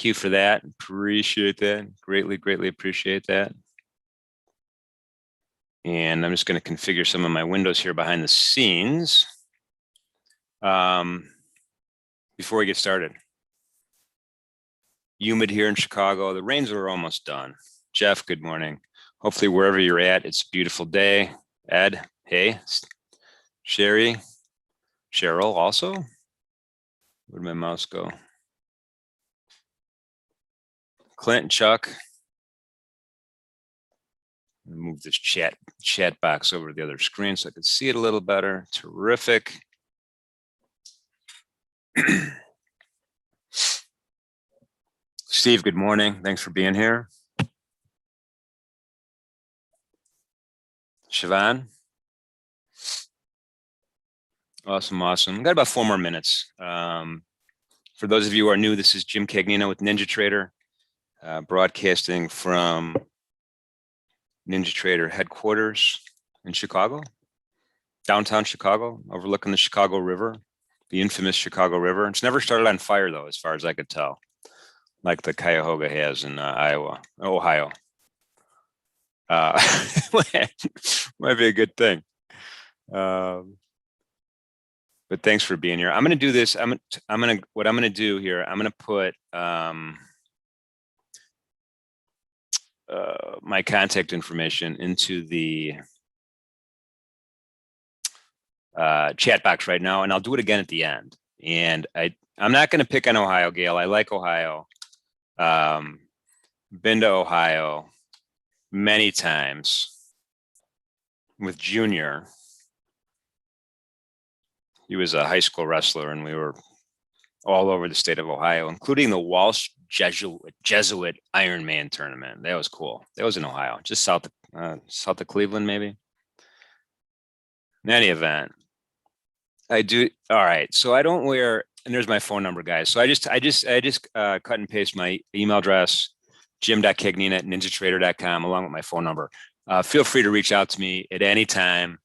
you for that. Appreciate that. Greatly, greatly appreciate that. And I'm just going to configure some of my windows here behind the scenes before we get started. Humid here in Chicago. The rains are almost done. Jeff, good morning. Hopefully wherever you're at, it's a beautiful day. Ed, hey. Sherry, Cheryl also. Where'd my mouse go? Clint and Chuck. Move this chat box over to the other screen so I can see it a little better. Terrific. Steve, good morning. Thanks for being here. Siobhan. Awesome, awesome. We've got about 4 more minutes. For those of you who are new, this is Jim Cagnina with NinjaTrader, broadcasting from NinjaTrader headquarters in Chicago, downtown Chicago, overlooking the Chicago River, the infamous Chicago River. It's never started on fire, though, as far as I could tell, like the Cuyahoga has in Ohio. Might be a good thing. But thanks for being here. I'm going to do this. What I'm going to do here, I'm going to put my contact information into the chat box right now, and I'll do it again at the end. And I'm not going to pick on Ohio, Gail. I like Ohio. Been to Ohio many times with Junior. He was a high school wrestler, and we were all over the state of Ohio, including the Walsh Jesuit Ironman tournament. That was cool. That was in Ohio, just south of Cleveland, maybe. In any event, I do. All right. So I don't wear, and there's my phone number, guys. So I just cut and paste my email address, jim.cagnina@ninjatrader.com, along with my phone number. Feel free to reach out to me at any time.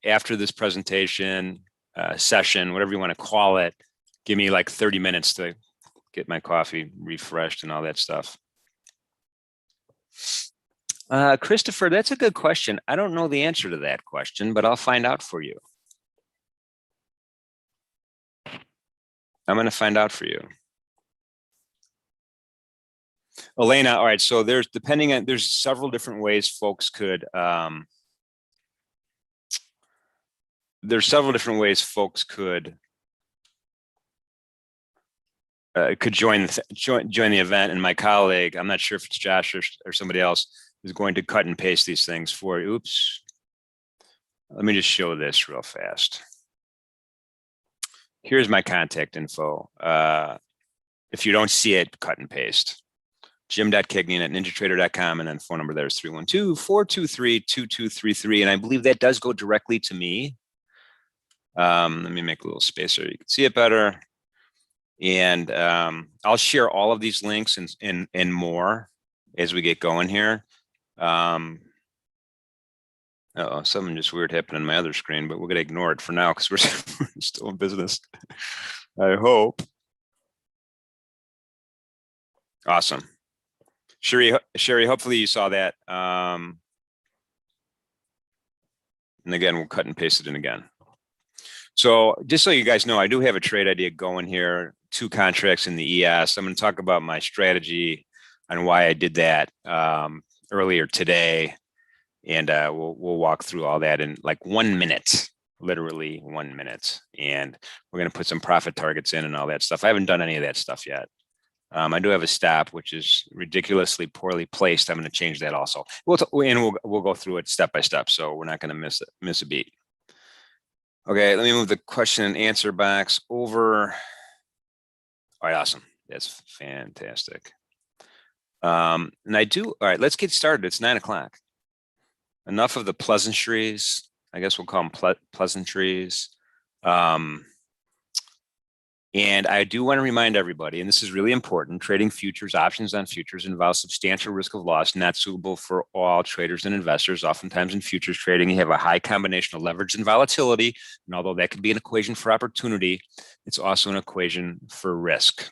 After this presentation session, whatever you want to call it, give me like 30 minutes to get my coffee refreshed and all that stuff. Christopher, that's a good question. I don't know the answer to that question, but I'll find out for you. I'm going to find out for you. Elena, all right, so there's several different ways folks could could join the event, and my colleague, I'm not sure if it's Josh or somebody else, is going to cut and paste these things for you. Oops. Let me just show this real fast. Here's my contact info. If you don't see it, cut and paste. jim.cagnina@ninjatrader.com, and then phone number there is 312-423-2233. And I believe that does go directly to me. Let me make a little space so you can see it better. And I'll share all of these links and more as we get going here. Something just weird happened on my other screen, but we're going to ignore it for now because we're still in business. I hope. Awesome. Sherry, hopefully you saw that. And again, we'll cut and paste it in again. So just so you guys know, I do have a trade idea going here, 2 contracts in the ES. I'm going to talk about my strategy and why I did that earlier today. And we'll walk through all that in like 1 minute, literally 1 minute. And we're going to put some profit targets in and all that stuff. I haven't done any of that stuff yet. I do have a stop, which is ridiculously poorly placed. I'm going to change that also. We'll go through it step by step, so we're not going to miss a beat. Okay, let me move the question and answer box over. All right, awesome. That's fantastic. And all right, let's get started. It's 9 o'clock. Enough of the pleasantries. I guess we'll call them pleasantries. And I do want to remind everybody, and this is really important, trading futures, options on futures involves substantial risk of loss, not suitable for all traders and investors. Oftentimes in futures trading, you have a high combination of leverage and volatility. And although that can be an equation for opportunity, it's also an equation for risk.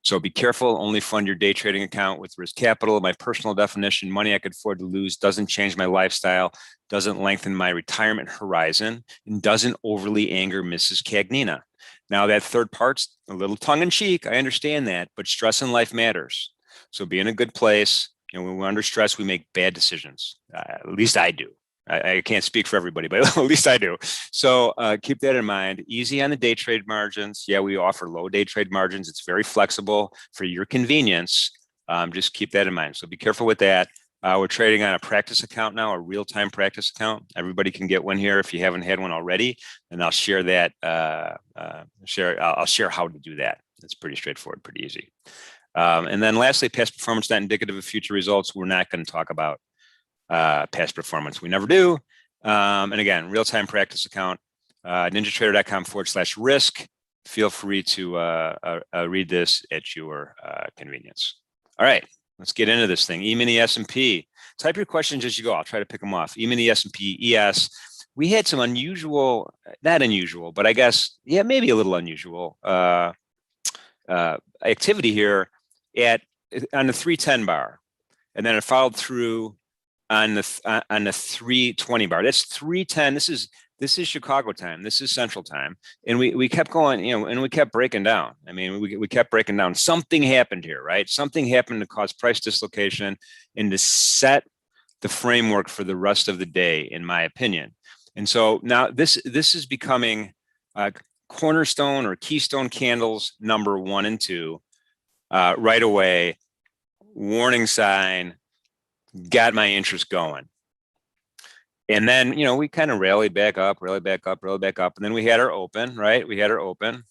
So be careful, only fund your day trading account with risk capital. My personal definition, money I could afford to lose, doesn't change my lifestyle, doesn't lengthen my retirement horizon, and doesn't overly anger Mrs. Cagnina. Now that third part's a little tongue in cheek, I understand that, but stress in life matters. So be in a good place. When we're under stress, we make bad decisions. At least I do. I can't speak for everybody, but at least I do. So keep that in mind. Easy on the day trade margins. Yeah, we offer low day trade margins. It's very flexible for your convenience. Just keep that in mind. So be careful with that. We're trading on a practice account now, a real-time practice account. Everybody can get one here if you haven't had one already, and I'll share that. I'll share how to do that. It's pretty straightforward, pretty easy. And then lastly, past performance not indicative of future results. We're not going to talk about past performance. We never do. And again, real-time practice account, ninjatrader.com/risk. Feel free to read this at your convenience. All right, let's get into this thing. E-mini S&P. Type your questions as you go. I'll try to pick them off. E-mini S&P, ES. We had some unusual, not unusual, but I guess, yeah, maybe a little unusual activity here on the 310 bar. And then it followed through on the 320 bar. That's 310. This is Chicago time. This is Central time. And we kept going, and we kept breaking down. I mean, we kept breaking down. Something happened here, right? Something happened to cause price dislocation and to set the framework for the rest of the day, in my opinion. And so now this is becoming cornerstone or keystone candles number 1 and 2 right away. Warning sign. Got my interest going. And then, we kind of rallied back up. And then we had our open, right? We had our open.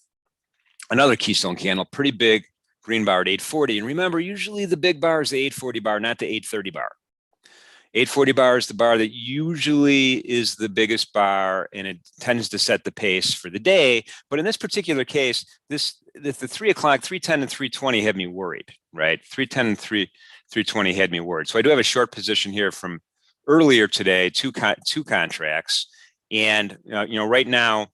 Another keystone candle, pretty big green bar at 840. And remember, usually the big bar is the 840 bar, not the 830 bar. 840 bar is the bar that usually is the biggest bar, and it tends to set the pace for the day. But in this particular case, the 3 o'clock, 310 and 320 had me worried, right? 310 and 320 had me worried. So I do have a short position here from earlier today, two contracts. And, right now,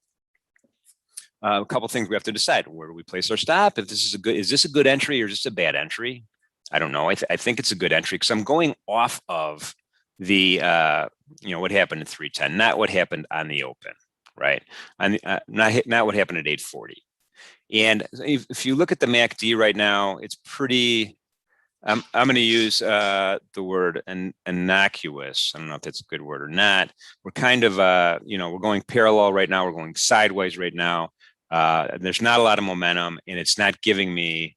a couple of things we have to decide. Where do we place our stop? If this is this a good entry or is this a bad entry? I don't know. I think it's a good entry because I'm going off of the, what happened at 310, not what happened on the open, right? Not what happened at 840. And if you look at the MACD right now, it's pretty, I'm going to use the word innocuous. I don't know if that's a good word or not. We're kind of, we're going parallel right now. We're going sideways right now. There's not a lot of momentum, and it's not giving me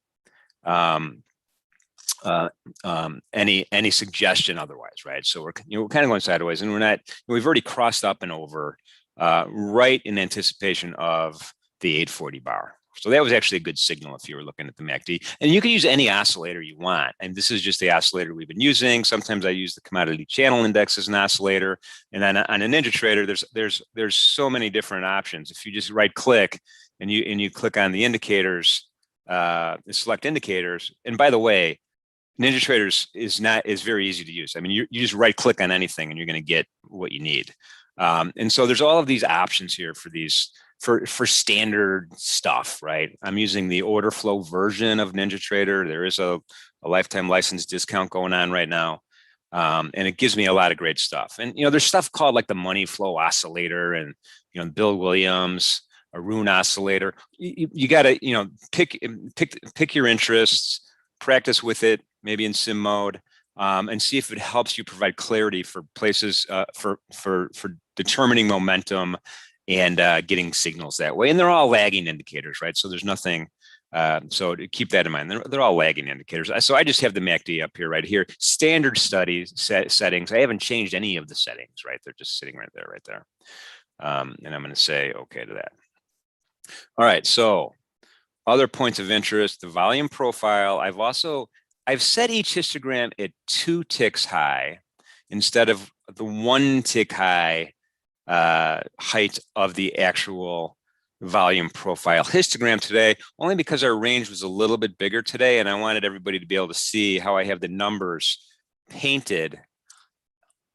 any suggestion otherwise, right? So we're kind of going sideways, and we're not. We've already crossed up and over right in anticipation of the 840 bar. So that was actually a good signal if you were looking at the MACD. And you can use any oscillator you want. And this is just the oscillator we've been using. Sometimes I use the commodity channel index as an oscillator. And then on a NinjaTrader, there's so many different options. If you just right click and you click on the indicators, select indicators. And by the way, NinjaTrader is very easy to use. I mean, you just right click on anything and you're going to get what you need. And so there's all of these options here for these for standard stuff, right? I'm using the order flow version of NinjaTrader. There is a lifetime license discount going on right now. And it gives me a lot of great stuff. And, there's stuff called like the money flow oscillator and, Bill Williams, a Rune oscillator. You got to, pick your interests, practice with it, maybe in sim mode, and see if it helps you provide clarity for places for determining momentum and getting signals that way. And they're all lagging indicators, right? So there's nothing, so to keep that in mind. They're all lagging indicators. So I just have the MACD up here, right here. Standard studies settings. I haven't changed any of the settings, right? They're just sitting right there. And I'm going to say okay to that. All right, so other points of interest, the volume profile. I've set each histogram at 2 ticks high instead of the 1 tick high height of the actual volume profile histogram today, only because our range was a little bit bigger today, and I wanted everybody to be able to see how I have the numbers painted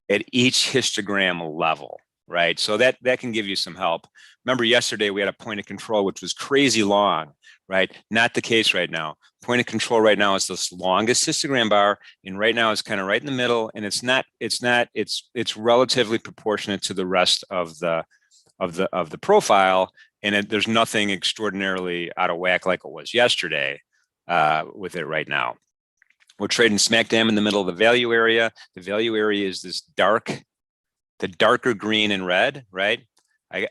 at each histogram level, right? So that can give you some help. Remember yesterday we had a point of control which was crazy long, right? Not the case right now. Point of control right now is this longest histogram bar, and right now it's kind of right in the middle, and it's relatively proportionate to the rest of the profile, and there's nothing extraordinarily out of whack like it was yesterday with it right now. We're trading smack dab in the middle of the value area. The value area is this the darker green and red, right?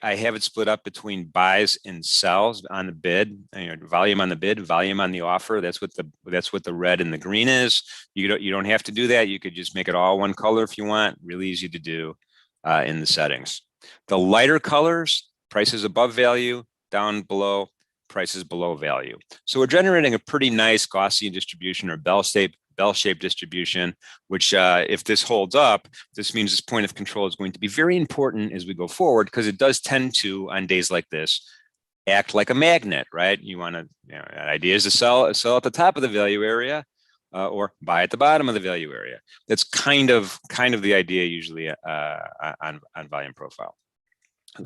I have it split up between buys and sells on the bid, volume on the bid, volume on the offer. That's what the red and the green is. You don't have to do that. You could just make it all one color if you want. Really easy to do in the settings. The lighter colors, prices above value, down below, prices below value. So we're generating a pretty nice Gaussian distribution or bell-shaped distribution, which if this holds up, this means this point of control is going to be very important as we go forward, because it does tend to, on days like this, act like a magnet, right? You want to, an idea is to sell at the top of the value area or buy at the bottom of the value area. That's kind of the idea usually on volume profile,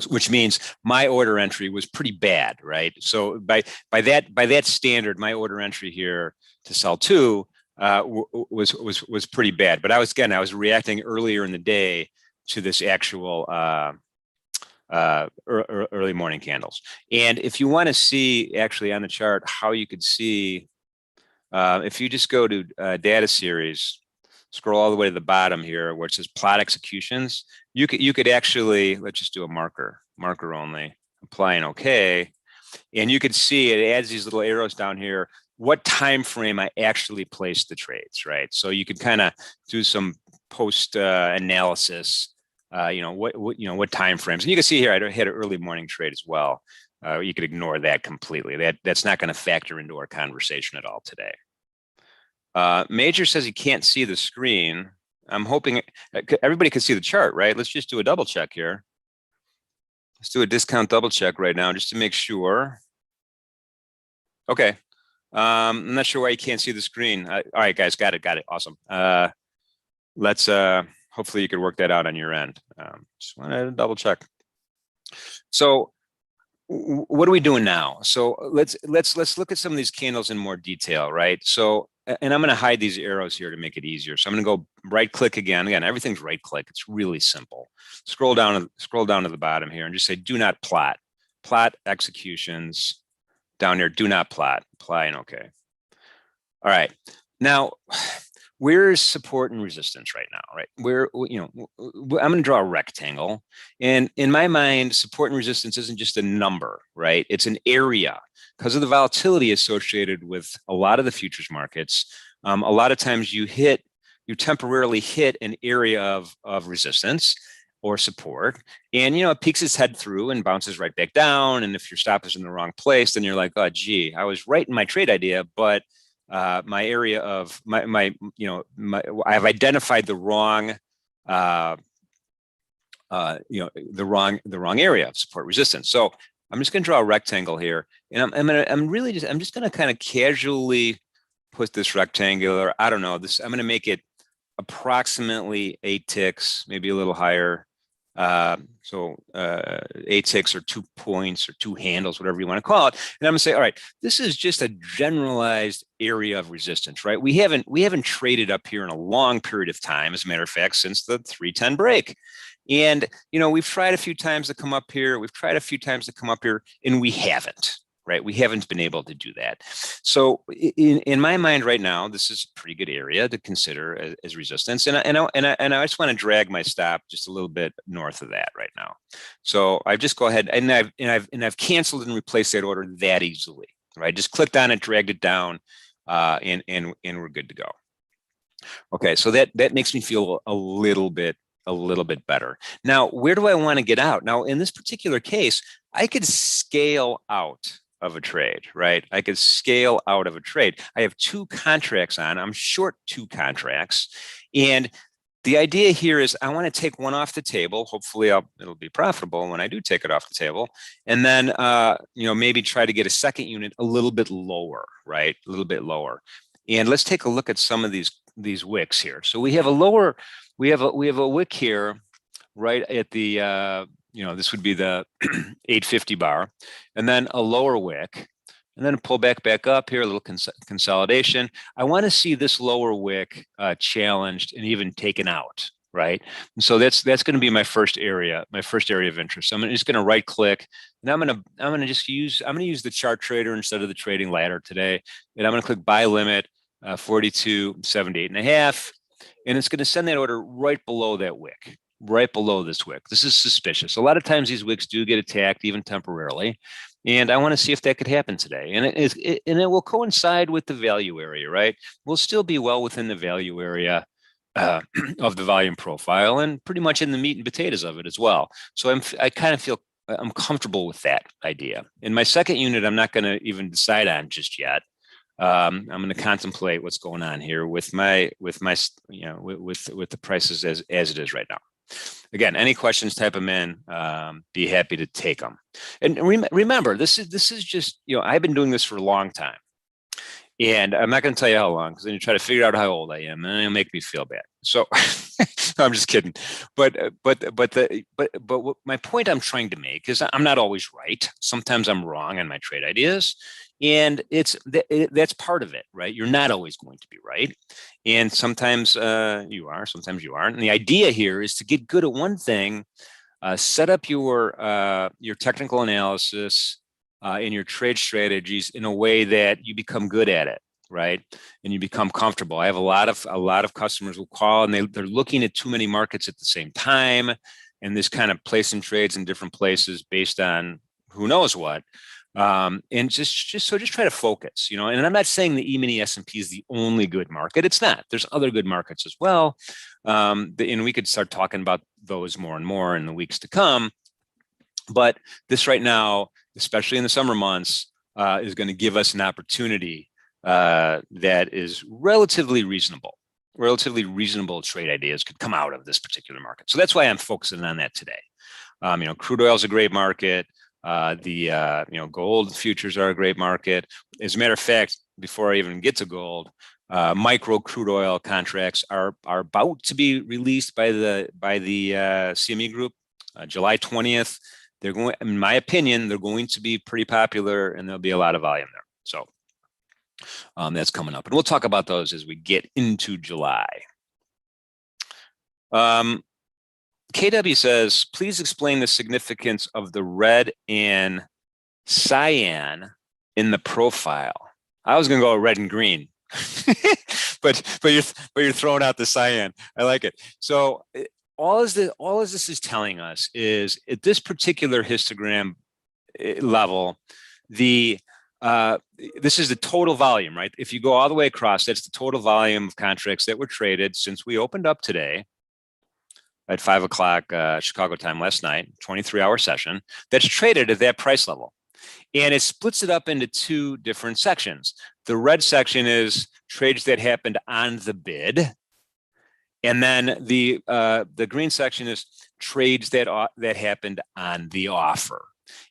which means my order entry was pretty bad, right? So by that standard, my order entry here to sell two was pretty bad. But I was reacting earlier in the day to this actual early morning candles. And if you want to see actually on the chart how you could see, if you just go to data series, scroll all the way to the bottom here where it says plot executions, you could actually, let's just do a marker only, apply an OK, and you could see it adds these little arrows down here, what time frame I actually placed the trades, right? So you could kind of do some post analysis, what time frames, and you can see here I had an early morning trade as well. You could ignore that completely. That's not going to factor into our conversation at all today. Major says he can't see the screen. I'm hoping everybody can see the chart, right? Let's just do a double check here. Let's do a discount double check right now just to make sure. Okay. I'm not sure why you can't see the screen. All right, guys, got it. Awesome. Let's hopefully you could work that out on your end. Just wanted to double check. So what are we doing now? So let's look at some of these candles in more detail, right? So, and I'm going to hide these arrows here to make it easier. So I'm going to go right click again. Again, everything's right click. It's really simple. Scroll down to the bottom here and just say do not plot. Plot executions. Down here, do not plot. Apply and OK. All right. Now, where's support and resistance right now, right? I'm going to draw a rectangle. And in my mind, support and resistance isn't just a number, right? It's an area. Because of the volatility associated with a lot of the futures markets, a lot of times you temporarily hit an area of resistance or support, and it peeks its head through and bounces right back down. And if your stop is in the wrong place, then you're like, oh, gee, I was right in my trade idea, but my area of I've identified the wrong, the wrong area of support resistance. So I'm just going to draw a rectangle here, and I'm just going to kind of casually put this rectangular. I don't know this. I'm going to make it approximately 8 ticks, maybe a little higher. So 8 ticks or 2 points or 2 handles, whatever you want to call it. And I'm gonna say, all right, this is just a generalized area of resistance, right? We haven't traded up here in a long period of time, as a matter of fact, since the 310 break. And we've tried a few times to come up here. We've tried a few times to come up here, and we haven't. Right, we haven't been able to do that. So in my mind right now, this is a pretty good area to consider as resistance. And I just want to drag my stop just a little bit north of that right now. So I just go ahead and I've canceled and replaced that order that easily. Right, just clicked on it, dragged it down, and we're good to go. Okay, so that makes me feel a little bit better. Now, where do I want to get out? Now, in this particular case, I could scale out of a trade, right? I could scale out of a trade. I have 2 contracts on. I'm short 2 contracts. And the idea here is I want to take one off the table. Hopefully it'll be profitable when I do take it off the table. And then, maybe try to get a second unit a little bit lower, right? A little bit lower. And let's take a look at some of these wicks here. So we have a wick here right at the, this would be the 850 bar, and then a lower wick, and then pull back up here, a little consolidation. I want to see this lower wick challenged and even taken out, right? And so that's going to be my first area of interest. So I'm just going to right click, and I'm going to use the chart trader instead of the trading ladder today, and I'm going to click buy limit 42.78.5, and it's going to send that order right below that wick. Right below this wick. This is suspicious. A lot of times these wicks do get attacked, even temporarily, and I want to see if that could happen today. And it will coincide with the value area, right? We'll still be well within the value area of the volume profile, and pretty much in the meat and potatoes of it as well. So I kind of feel I'm comfortable with that idea. In my second unit, I'm not going to even decide on just yet. I'm going to contemplate what's going on here with the prices as it is right now. Again, any questions, type them in. Be happy to take them. And remember, this is just, I've been doing this for a long time, and I'm not going to tell you how long, because then you try to figure out how old I am, and it'll make me feel bad. So I'm just kidding. But what my point I'm trying to make is I'm not always right. Sometimes I'm wrong on my trade ideas. And that's part of it, right? You're not always going to be right. And sometimes you are, sometimes you aren't. And the idea here is to get good at one thing, set up your technical analysis and your trade strategies in a way that you become good at it, right? And you become comfortable. I have a lot of customers who call, and they're looking at too many markets at the same time, and this kind of placing trades in different places based on who knows what. And just try to focus, and I'm not saying the E-mini S&P is the only good market. It's not. There's other good markets as well. And we could start talking about those more and more in the weeks to come. But this right now, especially in the summer months, is going to give us an opportunity that is relatively reasonable. Relatively reasonable trade ideas could come out of this particular market. So that's why I'm focusing on that today. Crude oil is a great market. Gold futures are a great market. As a matter of fact, before I even get to gold, micro crude oil contracts are about to be released by the CME group, July 20th. They're going, in my opinion, they're going to be pretty popular, and there'll be a lot of volume there. So that's coming up, and we'll talk about those as we get into July. KW says, please explain the significance of the red and cyan in the profile. I was going to go red and green, but you're throwing out the cyan. I like it. So all of this is telling us is at this particular histogram level, this is the total volume, right? If you go all the way across, that's the total volume of contracts that were traded since we opened up today at 5 o'clock Chicago time last night, 23-hour session, that's traded at that price level. And it splits it up into two different sections. The red section is trades that happened on the bid. And then the green section is trades that happened on the offer.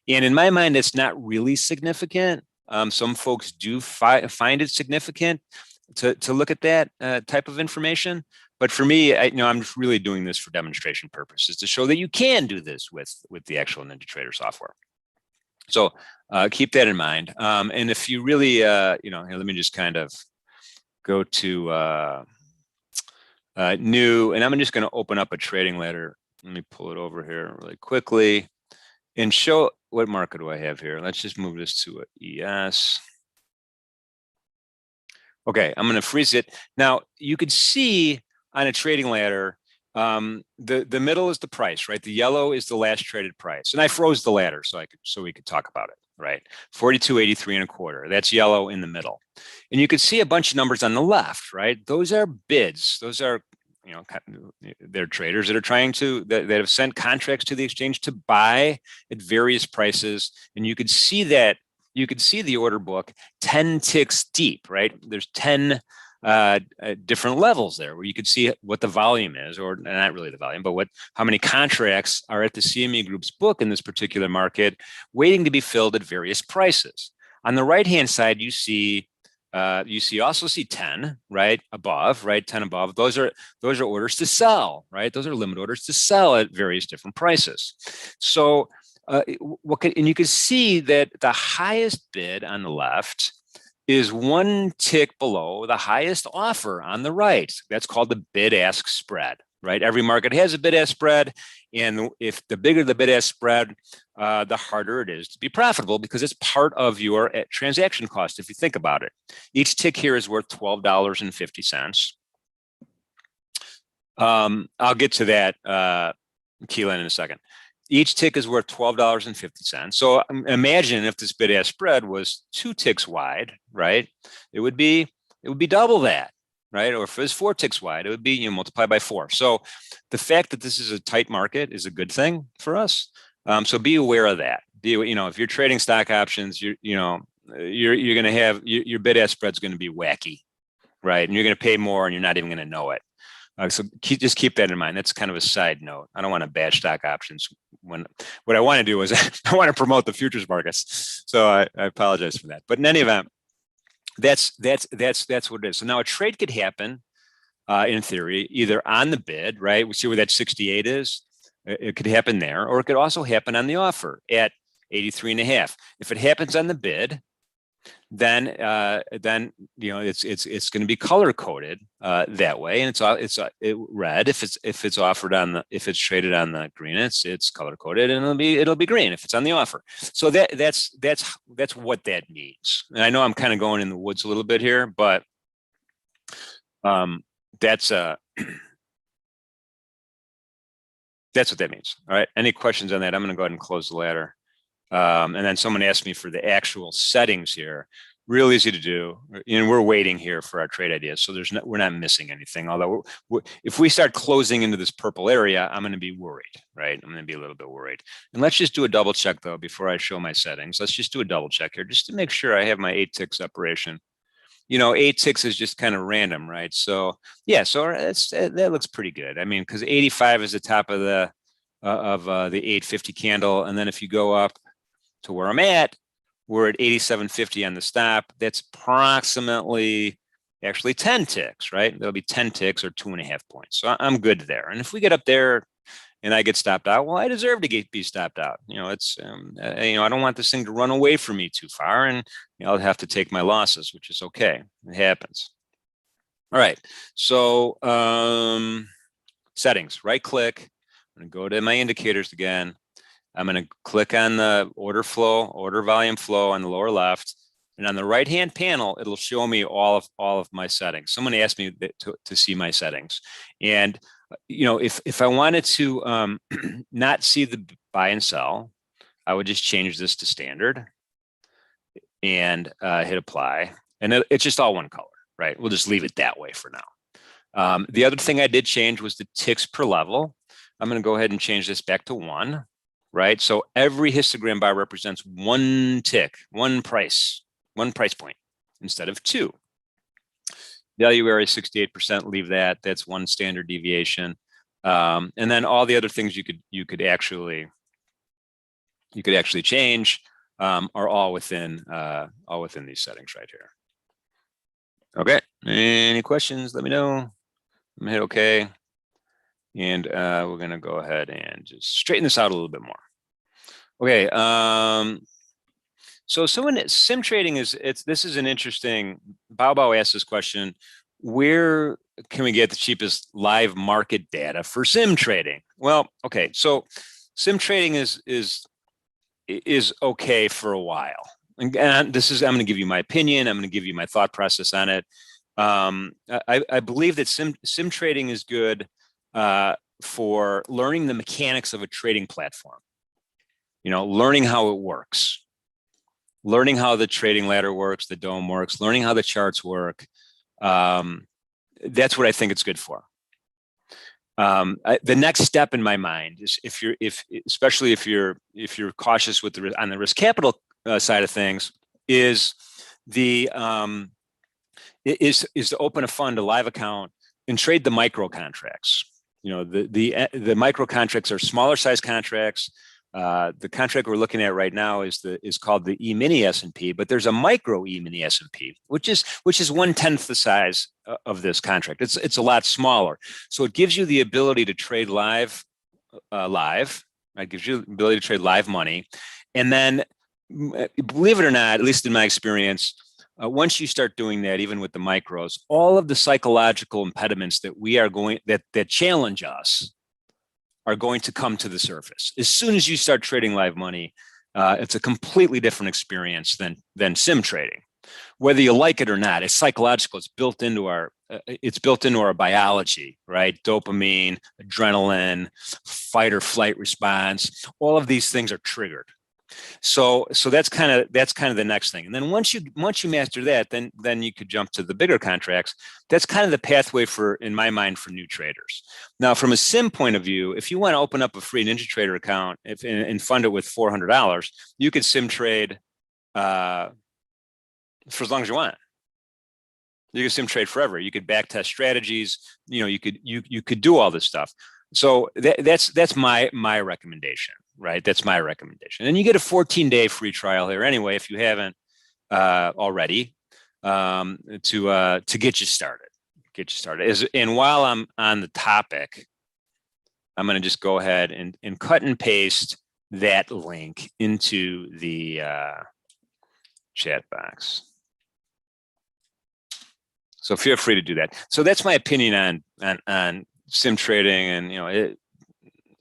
And in my mind, it's not really significant. Some folks do find it significant to look at that type of information. But for me, I'm just really doing this for demonstration purposes to show that you can do this with the actual NinjaTrader software. So keep that in mind. And if you really, here, let me just kind of go to new, and I'm just going to open up a trading ladder. Let me pull it over here really quickly and show what market do I have here. Let's just move this to a ES. Okay, I'm going to freeze it. Now you could see on a trading ladder, the middle is the price, right? The yellow is the last traded price, and I froze the ladder so we could talk about it, right? 42.83 1/4. That's yellow in the middle, and you can see a bunch of numbers on the left, right? Those are bids. Those are they're traders that are trying to that have sent contracts to the exchange to buy at various prices, and you could see that. You could see the order book 10 ticks deep, right? There's 10 different levels there where you could see what the volume is, or not really the volume, but how many contracts are at the CME Group's book in this particular market, waiting to be filled at various prices. On the right-hand side, you see You also see 10 right above, right? 10 above. Those are orders to sell, right? Those are limit orders to sell at various different prices. So and you can see that the highest bid on the left is one tick below the highest offer on the right. That's called the bid-ask spread, right? Every market has a bid-ask spread, and if the bigger the bid-ask spread, the harder it is to be profitable because it's part of your transaction cost. If you think about it, each tick here is worth $12.50. I'll get to that, Keelan, in a second. Each tick is worth $12.50. So imagine if this bid-ask spread was 2 ticks wide, right? It would be double that, right? Or if it was 4 ticks wide, it would be multiplied by 4. So the fact that this is a tight market is a good thing for us. So be aware of that. If you're trading stock options, you're going to have your bid-ask spread's going to be wacky, right? And you're going to pay more, and you're not even going to know it. So just keep that in mind. That's kind of a side note. I don't want to bash stock options. What I want to do is I want to promote the futures markets. So I apologize for that. But in any event, that's what it is. So now a trade could happen, in theory, either on the bid, right? We see where that 68 is. It could happen there, or it could also happen on the offer at 83.5. If it happens on the bid, then it's going to be color coded that way, and it's red if it's offered if it's traded on the green, it's color coded, and it'll be green if it's on the offer. So that's what that means. And I know I'm kind of going in the woods a little bit here, but that's what that means. All right. Any questions on that? I'm going to go ahead and close the ladder. And then someone asked me for the actual settings here. Real easy to do. We're waiting here for our trade ideas, so we're not missing anything. Although if we start closing into this purple area, I'm going to be worried, right? I'm going to be a little bit worried. And let's just do a double check though before I show my settings. Let's just do a double check here just to make sure I have my 8 tick separation. 8 ticks is just kind of random, right? So yeah, so that looks pretty good. I mean, because 85 is the top of the 850 candle, and then if you go up to where I'm at, we're at 87.50 on the stop. That's approximately actually 10 ticks, right? There'll be 10 ticks or 2.5 points. So I'm good there. And if we get up there and I get stopped out, well, I deserve to be stopped out. It's I don't want this thing to run away from me too far, and I'll have to take my losses, which is okay. It happens. All right. So settings, right click. I'm going to go to my indicators again. I'm going to click on the order volume flow on the lower left. And on the right-hand panel, it'll show me all of my settings. Someone asked me to see my settings. And, if I wanted to not see the buy and sell, I would just change this to standard and hit apply. And it's just all one color, right? We'll just leave it that way for now. The other thing I did change was the ticks per level. I'm going to go ahead and change this back to 1. Right. So every histogram bar represents 1 tick, one price point instead of 2. Value area 68%. Leave that. That's 1 standard deviation. And then all the other things you could actually change are all within these settings right here. Okay. Any questions? Let me know. I'm gonna hit OK. And we're going to go ahead and just straighten this out a little bit more. Okay. So sim trading this is an interesting, Bao asked this question, where can we get the cheapest live market data for sim trading? Well, okay. So sim trading is okay for a while. And I'm going to give you my opinion. I'm going to give you my thought process on it. I believe that sim trading is good for learning the mechanics of a trading platform, learning how it works, learning how the trading ladder works, the dome works, learning how the charts work. That's what I think it's good for. The next step in my mind is especially if you're cautious on the risk capital side of things, is to open a fund, a live account, and trade the micro contracts. The micro contracts are smaller size contracts. The contract we're looking at right now is called the E-mini S&P, but there's a micro E-mini S&P, which is 1/10 the size of this contract. It's a lot smaller, so it gives you the ability to trade live. It gives you the ability to trade live money, and then believe it or not, at least in my experience, once you start doing that, even with the micros, all of the psychological impediments that challenge us are going to come to the surface. As soon as you start trading live money, it's a completely different experience than sim trading. Whether you like it or not, it's psychological. It's built into our biology, right? Dopamine, adrenaline, fight or flight response. All of these things are triggered. So that's kind of the next thing. And then once you master that, then you could jump to the bigger contracts. That's kind of the pathway in my mind, for new traders. Now, from a sim point of view, if you want to open up a free NinjaTrader account and fund it with $400, you could sim trade for as long as you want. You could sim trade forever. You could back test strategies. You could do all this stuff. So that's my recommendation. Right, that's my recommendation, and you get a 14-day free trial here anyway if you haven't already, to get you started. And while I'm on the topic, I'm going to just go ahead and cut and paste that link into the chat box. So feel free to do that. So that's my opinion on sim trading, and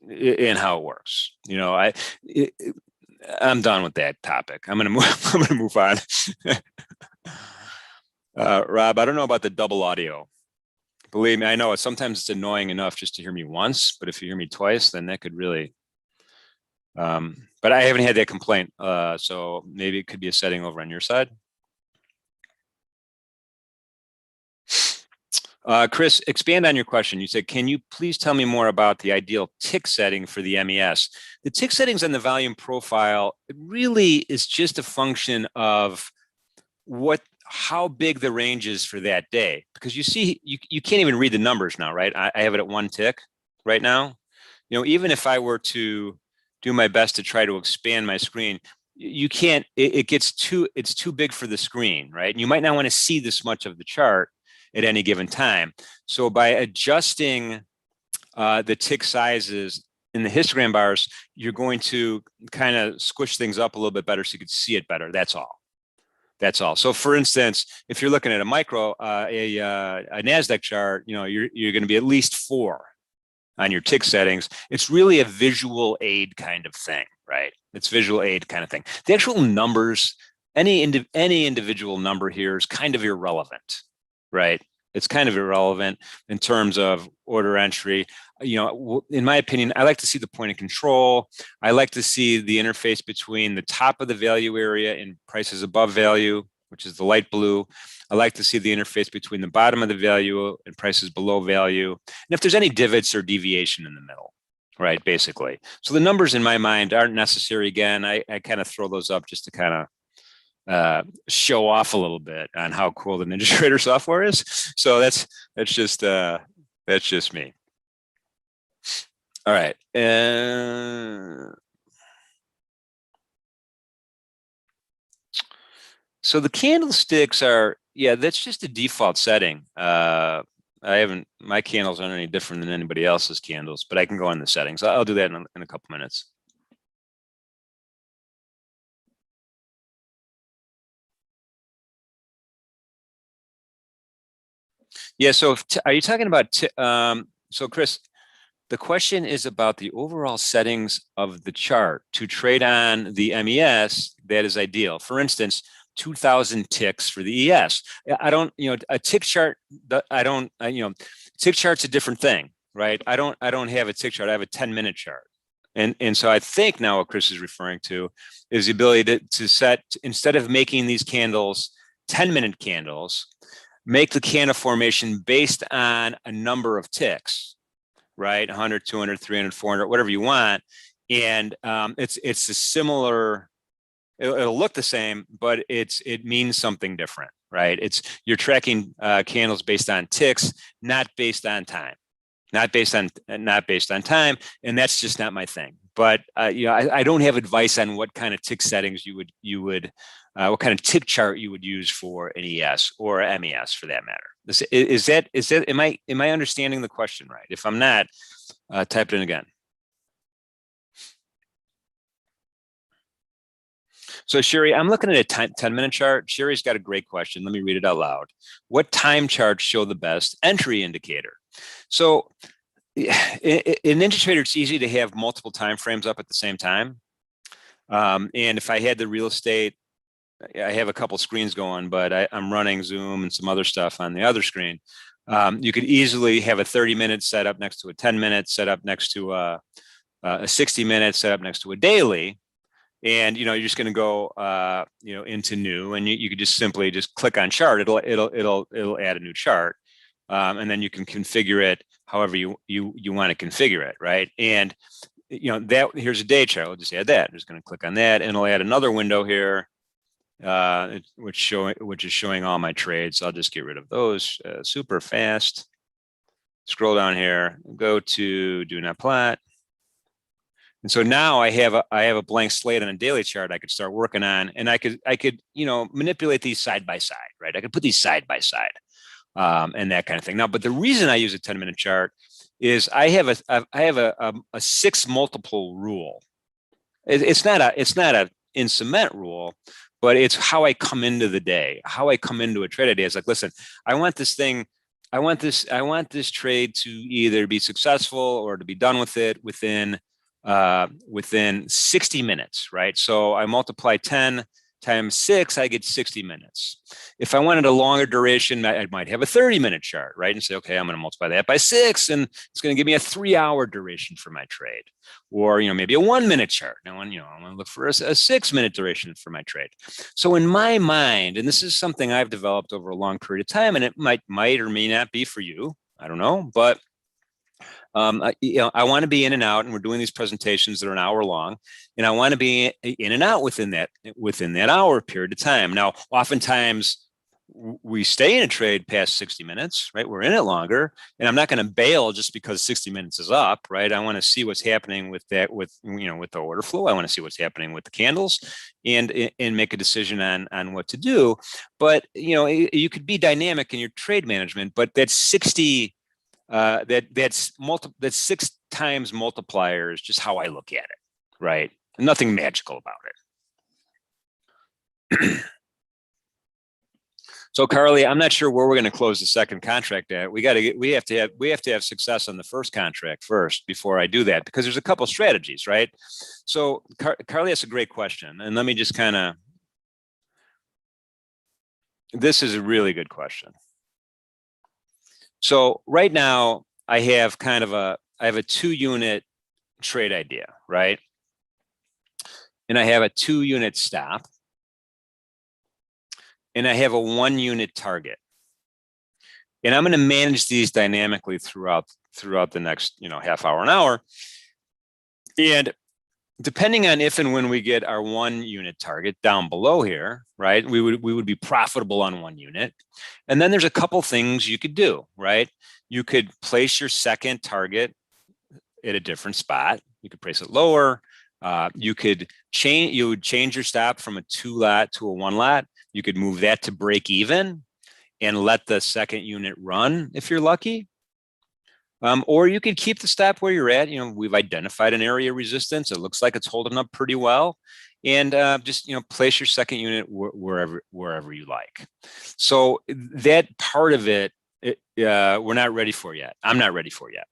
and how it works. I'm done with that topic. I'm gonna move on. Rob, I don't know about the double audio. Believe me, I know sometimes it's annoying enough just to hear me once, but if you hear me twice, then that could really. But I haven't had that complaint, so maybe it could be a setting over on your side. Chris, expand on your question. You said, can you please tell me more about the ideal tick setting for the MES? The tick settings on the volume profile, it really is just a function of how big the range is for that day. Because you see, you can't even read the numbers now, right? I have it at 1 tick right now. Even if I were to do my best to try to expand my screen, you can't, it's too big for the screen, right? And you might not want to see this much of the chart at any given time. So by adjusting the tick sizes in the histogram bars, you're going to kind of squish things up a little bit better so you can see it better. That's all. So for instance, if you're looking at a micro, a NASDAQ chart, you're going to be at least 4 on your tick settings. It's really a visual aid kind of thing, right? It's visual aid kind of thing. The actual numbers, any individual number here is kind of irrelevant. Right. It's kind of irrelevant in terms of order entry. In my opinion, I like to see the point of control. I like to see the interface between the top of the value area and prices above value, which is the light blue. I like to see the interface between the bottom of the value and prices below value. And if there's any divots or deviation in the middle, right, basically. So the numbers in my mind aren't necessary. Again, I kind of throw those up just to kind of show off a little bit on how cool the NinjaTrader software is. So that's just me. All right. So the candlesticks are, that's just a default setting. My candles aren't any different than anybody else's candles, but I can go in the settings. I'll do that in a couple minutes. Yeah. So are you talking about, so Chris, the question is about the overall settings of the chart to trade on the MES. That is ideal. For instance, 2,000 ticks for the ES. I don't, a tick chart, tick chart's a different thing, right? I don't have a tick chart. I have a 10-minute chart. And so I think now what Chris is referring to is the ability to set, instead of making these candles 10-minute candles, make the candle formation based on a number of ticks, right? 100, 200, 300, 400, whatever you want. And it's a similar, it'll look the same, but it means something different, right? You're tracking candles based on ticks, not based on time. Not based on time, and that's just not my thing. but you know, I don't have advice on what kind of tick settings you would what kind of tick chart you would use for an ES or MES for that matter. Is that am I understanding the question right? If I'm not, type it in again. So Sherry, I'm looking at a 10-minute chart. Sherry's got a great question. Let me read it out loud. What time charts show the best entry indicator? So in NinjaTrader, it's easy to have multiple time frames up at the same time. And if I had the real estate, I have a couple screens going, but I'm running Zoom and some other stuff on the other screen. You could easily have a 30-minute setup next to a 10-minute setup next to a 60-minute setup next to a daily. And you know, you're just going to go you know, into new, and you could just simply just click on chart. It'll add a new chart, and then you can configure it however you want to configure it, right? And you know, that here's a day chart. I'll just add that. I'm just going to click on that, and it'll add another window here, which is showing all my trades. So I'll just get rid of those super fast. Scroll down here, go to do not plot. And so now I have a blank slate on a daily chart I could start working on, and I could you know, manipulate these side by side, right? I could put these side by side, and that kind of thing. Now, but the reason I use a 10-minute chart is I have a 6 multiple rule. It's not a in cement rule, but it's how I come into the day, how I come into a trade idea. It's like, listen, I want this trade to either be successful or to be done with it within 60 minutes, right? So I multiply 10 times 6, I get 60 minutes. If I wanted a longer duration, I might have a 30-minute chart, right? And say, okay, I'm going to multiply that by 6, and it's going to give me a 3-hour duration for my trade. Or, you know, maybe a 1-minute chart. Now, you know, I'm going to look for a 6-minute duration for my trade. So in my mind, and this is something I've developed over a long period of time, and it might or may not be for you, I don't know, but you know, I want to be in and out, and we're doing these presentations that are an hour long, and I want to be in and out within that hour period of time. Now, oftentimes we stay in a trade past 60 minutes, right? We're in it longer, and I'm not going to bail just because 60 minutes is up, right? I want to see what's happening with that, with the order flow. I want to see what's happening with the candles, and make a decision on what to do. But you know, you could be dynamic in your trade management, but that's 60. That's 6 times multiplier is just how I look at it, right? Nothing magical about it. So Carly, I'm not sure where we're going to close the second contract at. We have to have success on the first contract first before I do that, because there's a couple strategies, right? So Carly, that's a great question, and let me just this is a really good question. So right now I have a 2-unit trade idea, right? And I have a 2-unit stop, and I have a 1-unit target. And I'm going to manage these dynamically throughout the next, you know, half hour, an hour. And depending on if and when we get our 1-unit target down below here, right, we would be profitable on 1 unit. And then there's a couple things you could do, right? You could place your second target at a different spot. You could place it lower. You would change your stop from a 2-lot to a 1-lot. You could move that to break even and let the second unit run if you're lucky. Or you could keep the stop where you're at. You know, we've identified an area of resistance. It looks like it's holding up pretty well, and just, you know, place your second unit wherever you like. So that part of it, we're not ready for yet. I'm not ready for yet.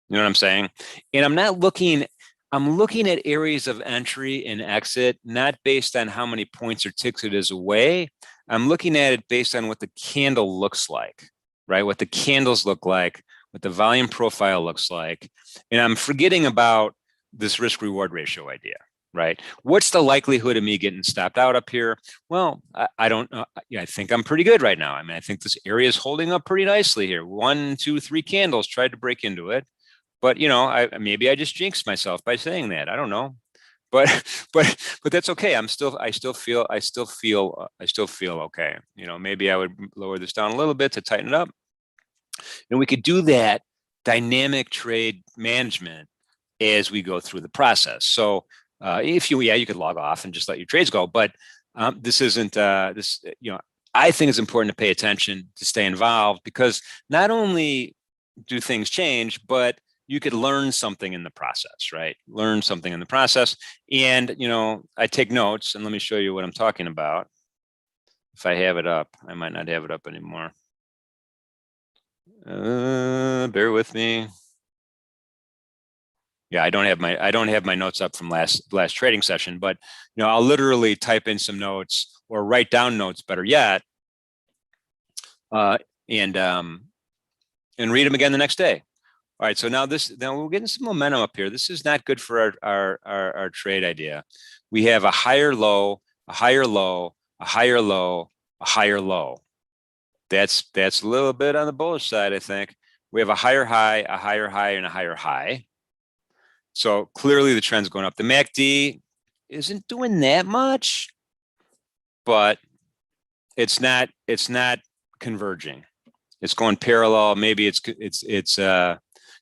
You know what I'm saying? And I'm looking at areas of entry and exit, not based on how many points or ticks it is away. I'm looking at it based on what the candle looks like, right? What the candles look like, what the volume profile looks like. And I'm forgetting about this risk reward ratio idea, right? What's the likelihood of me getting stopped out up here? Well, I don't know. I think I'm pretty good right now. I mean, I think this area is holding up pretty nicely here. 1, 2, 3 candles tried to break into it. But, you know, maybe I just jinxed myself by saying that. I don't know. But that's okay. I still feel okay. You know, maybe I would lower this down a little bit to tighten it up. And we could do that dynamic trade management as we go through the process. So if you, you could log off and just let your trades go, but this isn't this, I think it's important to pay attention, to stay involved, because not only do things change, but you could learn something in the process, right? Learn something in the process. And, I take notes, and let me show you what I'm talking about. If I have it up, I might not have it up anymore. Bear with me. Yeah, I don't have my notes up from last trading session, but I'll literally type in some notes or write down notes, better yet, and read them again the next day. All right, so now we're getting some momentum up here. This is not good for our trade idea. We have a higher low, a higher low, a higher low, a higher low. That's a little bit on the bullish side, I think. We have a higher high, and a higher high. So clearly the trend's going up. The MACD isn't doing that much, but it's not converging. It's going parallel. Maybe it's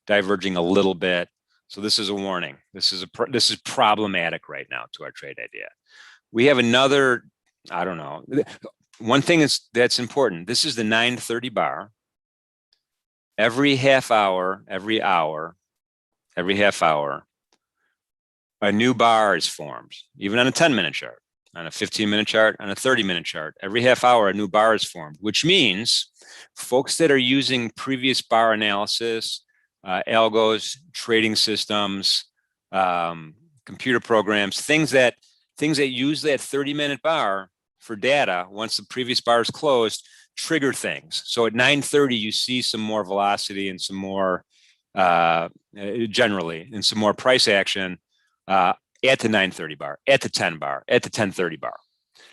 diverging a little bit. So this is a warning. This is problematic right now to our trade idea. We have another, I don't know. One thing that's important. This is the 930 bar. Every half hour, every half hour, a new bar is formed, even on a 10-minute chart, on a 15-minute chart, on a 30-minute chart. Every half hour, a new bar is formed, which means folks that are using previous bar analysis, algos, trading systems, computer programs, things that use that 30-minute bar for data, once the previous bar is closed, trigger things. So at 9:30, you see some more velocity and some more, generally, and some more price action at the 9:30 bar, at the 10 bar, at the 10:30 bar,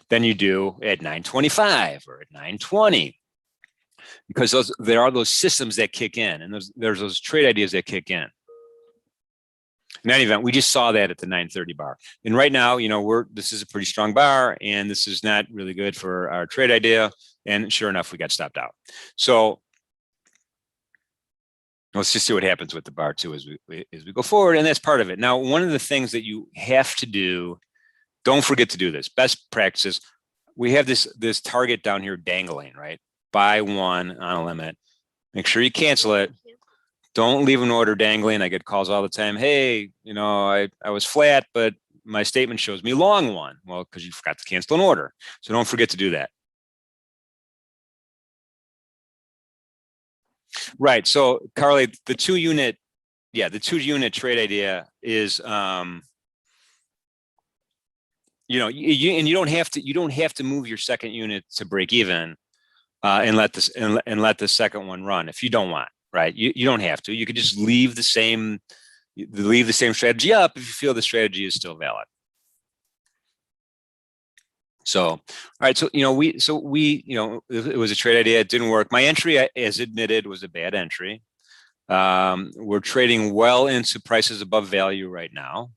than you do at 9:25 or at 9:20, because there are those systems that kick in, and there's those trade ideas that kick in. In any event, we just saw that at the 9:30 bar, and right now, this is a pretty strong bar, and this is not really good for our trade idea. And sure enough, we got stopped out. So let's just see what happens with the bar too as we go forward, and that's part of it. Now, one of the things that you have to do, don't forget to do this. Best practices. We have this target down here dangling, right? Buy one on a limit. Make sure you cancel it. Don't leave an order dangling. I get calls all the time. Hey, I was flat, but my statement shows me long one. Well, because you forgot to cancel an order. So don't forget to do that. Right. So Carly, the two unit trade idea is, and you don't have to move your second unit to break even, and let the second one run if you don't want. Right. You don't have to. You could just leave the same strategy up if you feel the strategy is still valid. So, all right. So, it was a trade idea. It didn't work. My entry, as admitted, was a bad entry. We're trading well into prices above value right now.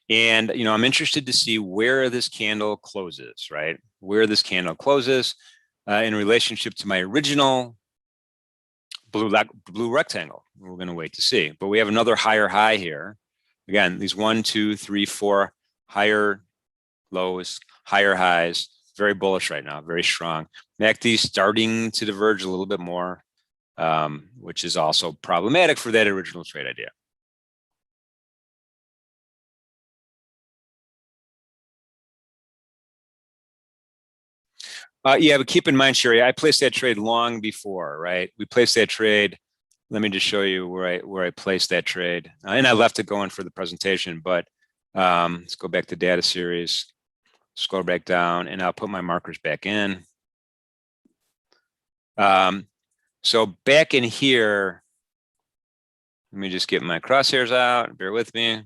And, I'm interested to see where this candle closes, right? Where this candle closes in relationship to my original blue rectangle. We're going to wait to see. But we have another higher high here. Again, these 1, 2, 3, 4 higher lows, higher highs, very bullish right now, very strong. MACD starting to diverge a little bit more, which is also problematic for that original trade idea. Yeah, but keep in mind, Sherry, I placed that trade long before, right? We placed that trade. Let me just show you where I placed that trade. And I left it going for the presentation, but let's go back to data series, scroll back down, and I'll put my markers back in. So back in here, let me just get my crosshairs out, bear with me.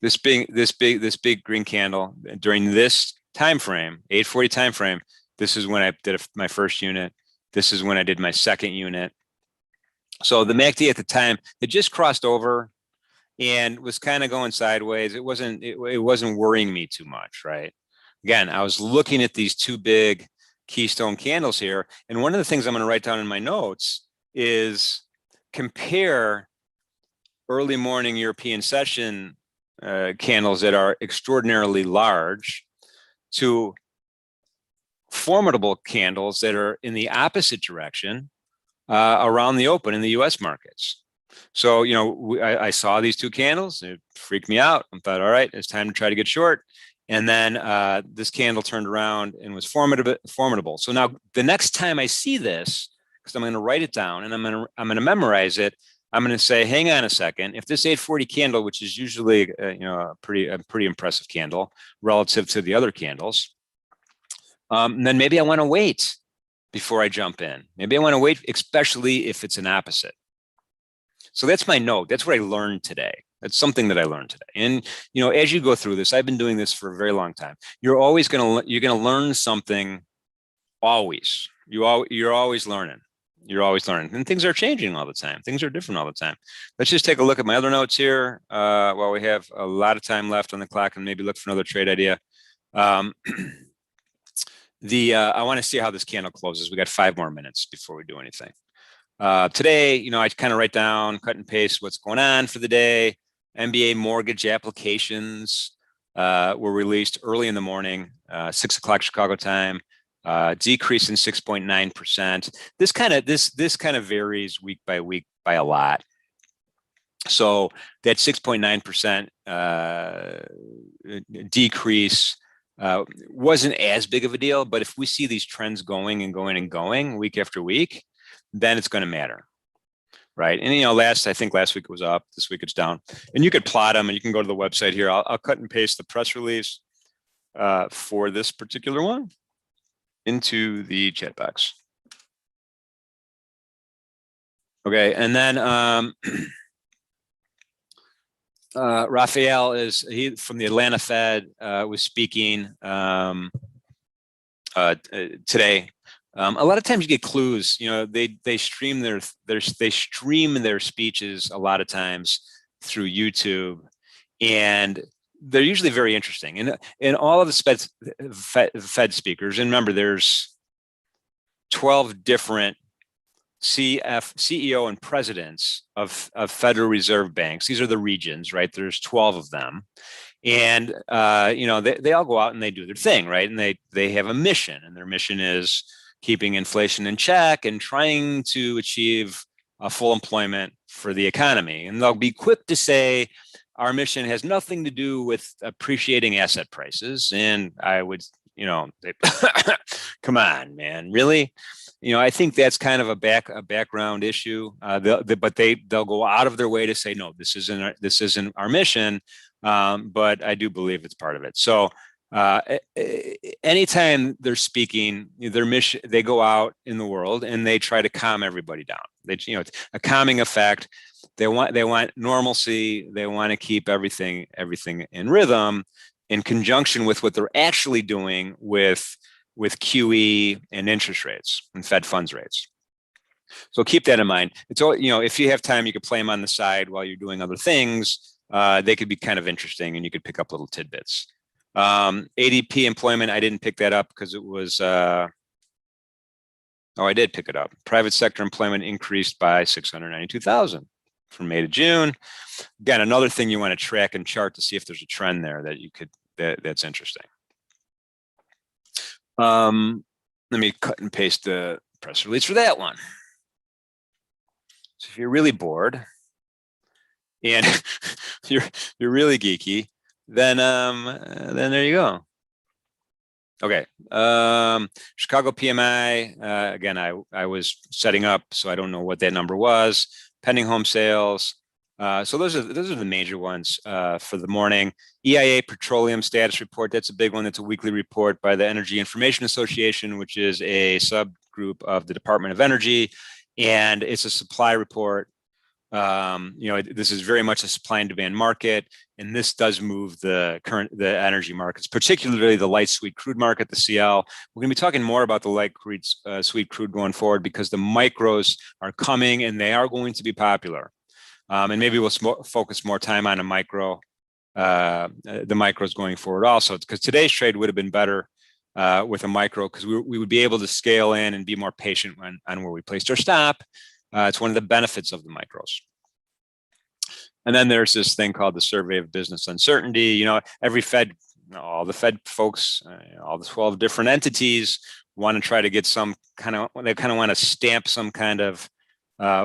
This big green candle during this time frame, 8:40 time frame, this is when I did my first unit. This is when I did my second unit. So the MACD at the time, it just crossed over and was kind of going sideways. It wasn't worrying me too much, right? Again, I was looking at these two big keystone candles here, and one of the things I'm going to write down in my notes is compare early morning European session candles that are extraordinarily large to formidable candles that are in the opposite direction around the open in the US markets. So, I saw these two candles. It freaked me out. I thought, all right, it's time to try to get short. And then this candle turned around and was formidable. So now the next time I see this, because I'm going to write it down and I'm going to memorize it, I'm going to say, hang on a second. If this 840 candle, which is usually a pretty impressive candle relative to the other candles, then maybe I want to wait before I jump in. Maybe I want to wait, especially if it's an opposite. So that's my note. That's what I learned today. That's something that I learned today. And as you go through this, I've been doing this for a very long time. You're gonna learn something. Always. You're always learning. You're always learning, and things are changing all the time. Things are different all the time. Let's just take a look at my other notes here while we have a lot of time left on the clock, and maybe look for another trade idea. I want to see how this candle closes. We got 5 more minutes before we do anything. Today, I kind of write down, cut and paste what's going on for the day. MBA mortgage applications were released early in the morning, 6 o'clock Chicago time. Decrease in 6.9%. This kind of varies week by week by a lot. So that 6.9% decrease wasn't as big of a deal, but if we see these trends going and going and going week after week, then it's going to matter, right? And I think last week it was up, this week it's down, and you could plot them, and you can go to the website here. I'll cut and paste the press release for this particular one into the chat box. Okay, and then Raphael from the Atlanta Fed was speaking today. A lot of times you get clues. They stream their speeches a lot of times through YouTube, and they're usually very interesting. And all of the Fed speakers, and remember, there's 12 different CEO and presidents of Federal Reserve banks. These are the regions, right? There's 12 of them. And, they all go out and they do their thing, right? And they have a mission, and their mission is keeping inflation in check and trying to achieve full employment for the economy. And they'll be quick to say, our mission has nothing to do with appreciating asset prices. And I would, come on, man, really? I think that's kind of a background issue. But they'll go out of their way to say, no, this isn't our mission. But I do believe it's part of it. So anytime they're speaking, their mission, they go out in the world and they try to calm everybody down. It's a calming effect. They want normalcy. They want to keep everything in rhythm, in conjunction with what they're actually doing with QE and interest rates and Fed funds rates. So keep that in mind. It's all, if you have time, you could play them on the side while you're doing other things. They could be kind of interesting, and you could pick up little tidbits. ADP employment, I didn't pick that up because it was. I did pick it up. Private sector employment increased by 692,000 from May to June. Again, another thing you want to track and chart to see if there's a trend there that's interesting. Let me cut and paste the press release for that one. So if you're really bored and you're really geeky, then there you go. Okay. Chicago PMI, again, I was setting up, so I don't know what that number was. Pending home sales. So those are the major ones for the morning. EIA Petroleum status report. That's a big one. That's a weekly report by the Energy Information Association, which is a subgroup of the Department of Energy, and it's a supply report. This is very much a supply and demand market, and this does move the energy markets, particularly the light sweet crude market, the CL. We're going to be talking more about the light sweet crude going forward, because the micros are coming and they are going to be popular. And maybe we'll focus more time on the micros going forward also, because today's trade would have been better with a micro, because we would be able to scale in and be more patient on where we placed our stop. It's one of the benefits of the micros. And then there's this thing called the Survey of Business Uncertainty. You know, every Fed, all the Fed folks, all the 12 different entities want to try to get some kind of, they kind of want to stamp some kind of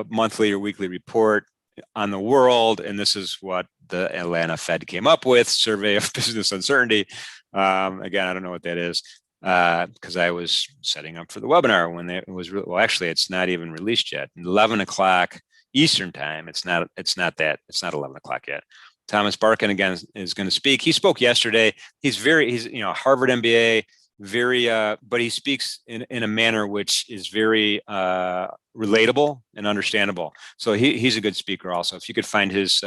monthly or weekly report on the world. And this is what the Atlanta Fed came up with, Survey of Business Uncertainty. Again, I don't know what that is because I was setting up for the webinar when it was, well, actually, it's not even released yet. 11 o'clock Eastern time. It's not 11 o'clock yet. Thomas Barkin again is going to speak. He spoke yesterday. He's you know, Harvard MBA, but he speaks in a manner which is very relatable and understandable. So he's a good speaker also. If you could find his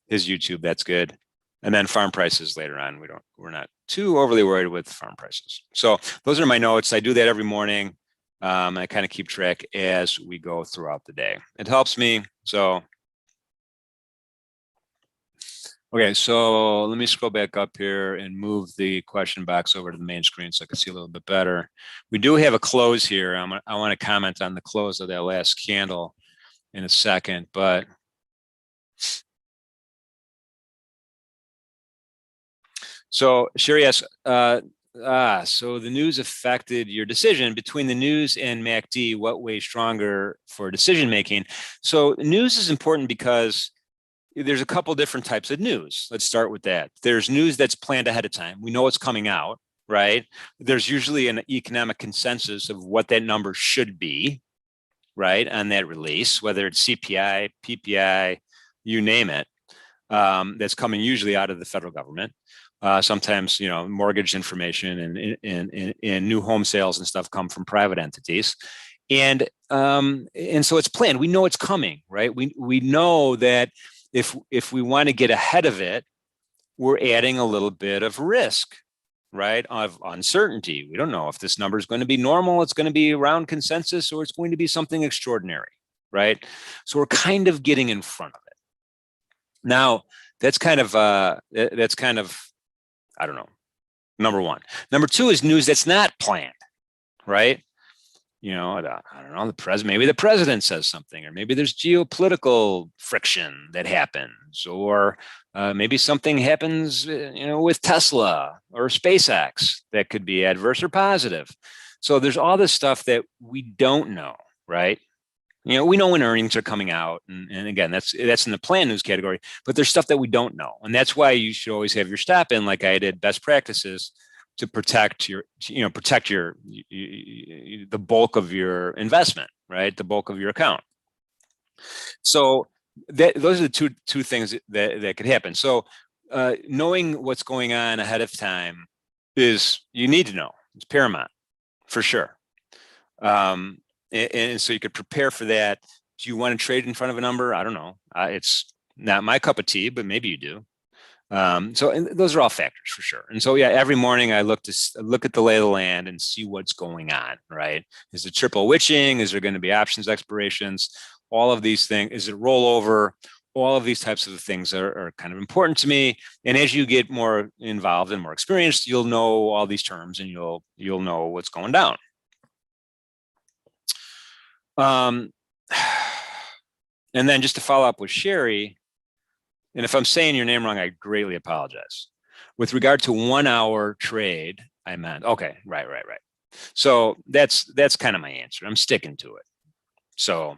YouTube, that's good. And then farm prices later on. We're not too overly worried with farm prices. So those are my notes. I do that every morning. I kind of keep track as we go throughout the day. It helps me. So, okay, so let me scroll back up here and move the question box over to the main screen so I can see a little bit better. We do have a close here. I want to comment on the close of that last candle in a second, but so Sherry asks, so the news affected your decision. Between the news and MACD, what weighs stronger for decision making? So news is important because there's a couple different types of news. Let's start with that. There's news that's planned ahead of time. We know it's coming out, right? There's usually an economic consensus of what that number should be, right, on that release, whether it's CPI, PPI, you name it, that's coming usually out of the federal government. Sometimes, you know, mortgage information and new home sales and stuff come from private entities. And so it's planned. We know it's coming, right? We know that if we want to get ahead of it, we're adding a little bit of risk, right? Of uncertainty. We don't know if this number is going to be normal, it's going to be around consensus, or it's going to be something extraordinary, right? So we're kind of getting in front of it. Now, that's kind of, I don't know, number one. Number two is news that's not planned, right? You know, I don't know, maybe the president says something, or maybe there's geopolitical friction that happens, or maybe something happens, you know, with Tesla or SpaceX that could be adverse or positive. So there's all this stuff that we don't know, right? You know, we know when earnings are coming out, and again, that's in the planned news category, but there's stuff that we don't know. And that's why you should always have your stop in, like I did, best practices, to protect the bulk of your investment, right? The bulk of your account. So those are the two things that could happen. So knowing what's going on ahead of time you need to know. It's paramount for sure. And so you could prepare for that. Do you want to trade in front of a number? I don't know. It's not my cup of tea, but maybe you do. So those are all factors for sure. And so, yeah, every morning I look at the lay of the land and see what's going on, right? Is it triple witching? Is there going to be options expirations? All of these things. Is it rollover? All of these types of things are kind of important to me. And as you get more involved and more experienced, you'll know all these terms and you'll know what's going down. And then just to follow up with Sherry, and if I'm saying your name wrong, I greatly apologize. With regard to 1 hour trade, I meant, okay, right. So that's kind of my answer. I'm sticking to it. So,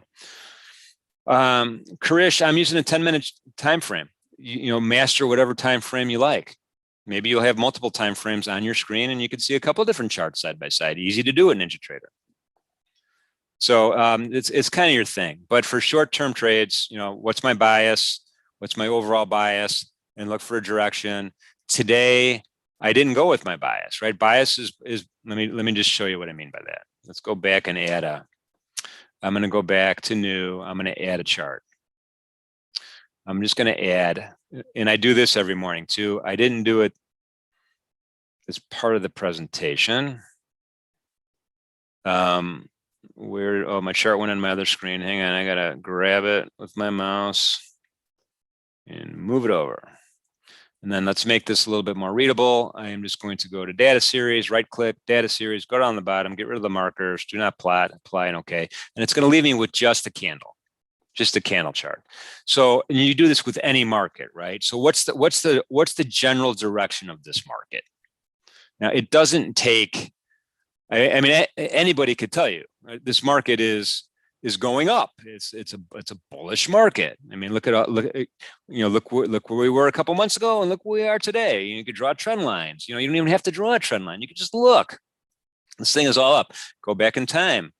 Karish, I'm using a 10-minute time frame. You know, master whatever time frame you like. Maybe you'll have multiple time frames on your screen, and you can see a couple of different charts side by side. Easy to do at NinjaTrader. So it's kind of your thing. But for short-term trades, you know, what's my bias? What's my overall bias? And look for a direction. Today, I didn't go with my bias, right? Bias is let me just show you what I mean by that. Let's go back and I'm going to go back to new. I'm going to add a chart. I'm just going to add, and I do this every morning too. I didn't do it as part of the presentation. My chart went on my other screen. Hang on, I got to grab it with my mouse and move it over. And then let's make this a little bit more readable. I am just going to go to data series, right click, data series, go down the bottom, get rid of the markers, do not plot, apply, and okay. And it's going to leave me with just a candle. just a candle chart. So, and you do this with any market, right? So what's the general direction of this market? Now, it doesn't take, I mean, anybody could tell you this market is going up. It's a bullish market. I mean, look where we were a couple months ago, and look where we are today. You could draw trend lines. You don't even have to draw a trend line. You could just look. This thing is all up. Go back in time,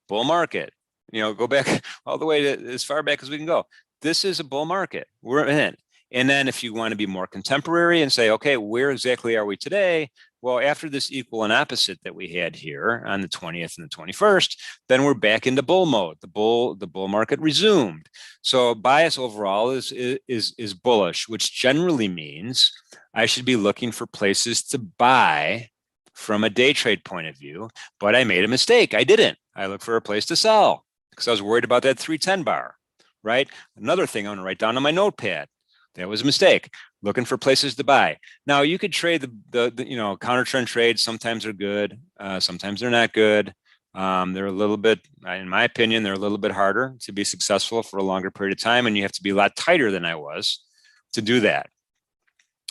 bull market. Go back all the way to as far back as we can go. This is a bull market. We're in. And then if you want to be more contemporary and say, okay, where exactly are we today? Well, after this equal and opposite that we had here on the 20th and the 21st, then we're back into bull mode. The bull market resumed. So bias overall is bullish, which generally means I should be looking for places to buy from a day trade point of view, but I made a mistake. I didn't. I looked for a place to sell because I was worried about that 310 bar, right? Another thing I'm going to write down on my notepad. That was a mistake. Looking for places to buy. Now you could trade the counter trend trades. Sometimes they're good. Sometimes they're not good. They're a little bit, in my opinion, they're a little bit harder to be successful for a longer period of time, and you have to be a lot tighter than I was to do that.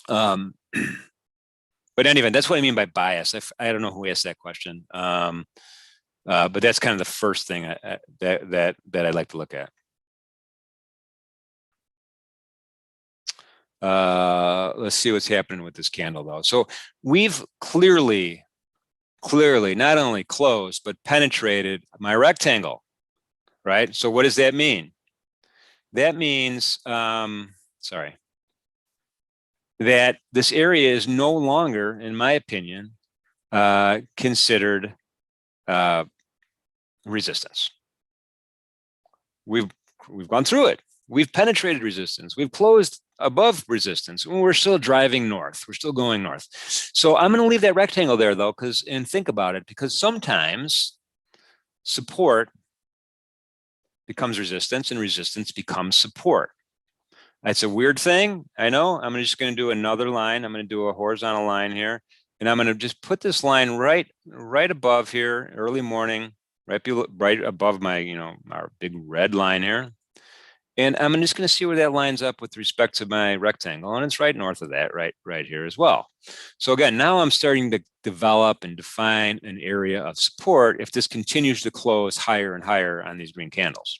But anyway, that's what I mean by bias. I don't know who asked that question, but that's kind of the first thing that I'd like to look at. Let's see what's happening with this candle though. So we've clearly not only closed, but penetrated my rectangle, right? So what does that mean? That means, that this area is no longer, in my opinion, considered resistance. We've gone through it. We've penetrated resistance. We've closed above resistance. We're still driving north. We're still going north. So I'm going to leave that rectangle there, though, and think about it, because sometimes support becomes resistance and resistance becomes support. That's a weird thing. I know. I'm just going to do another line. I'm going to do a horizontal line here, and I'm going to just put this line right above here, early morning, right above my, our big red line here. And I'm just going to see where that lines up with respect to my rectangle. And it's right north of that, right here as well. So again, now I'm starting to develop and define an area of support if this continues to close higher and higher on these green candles.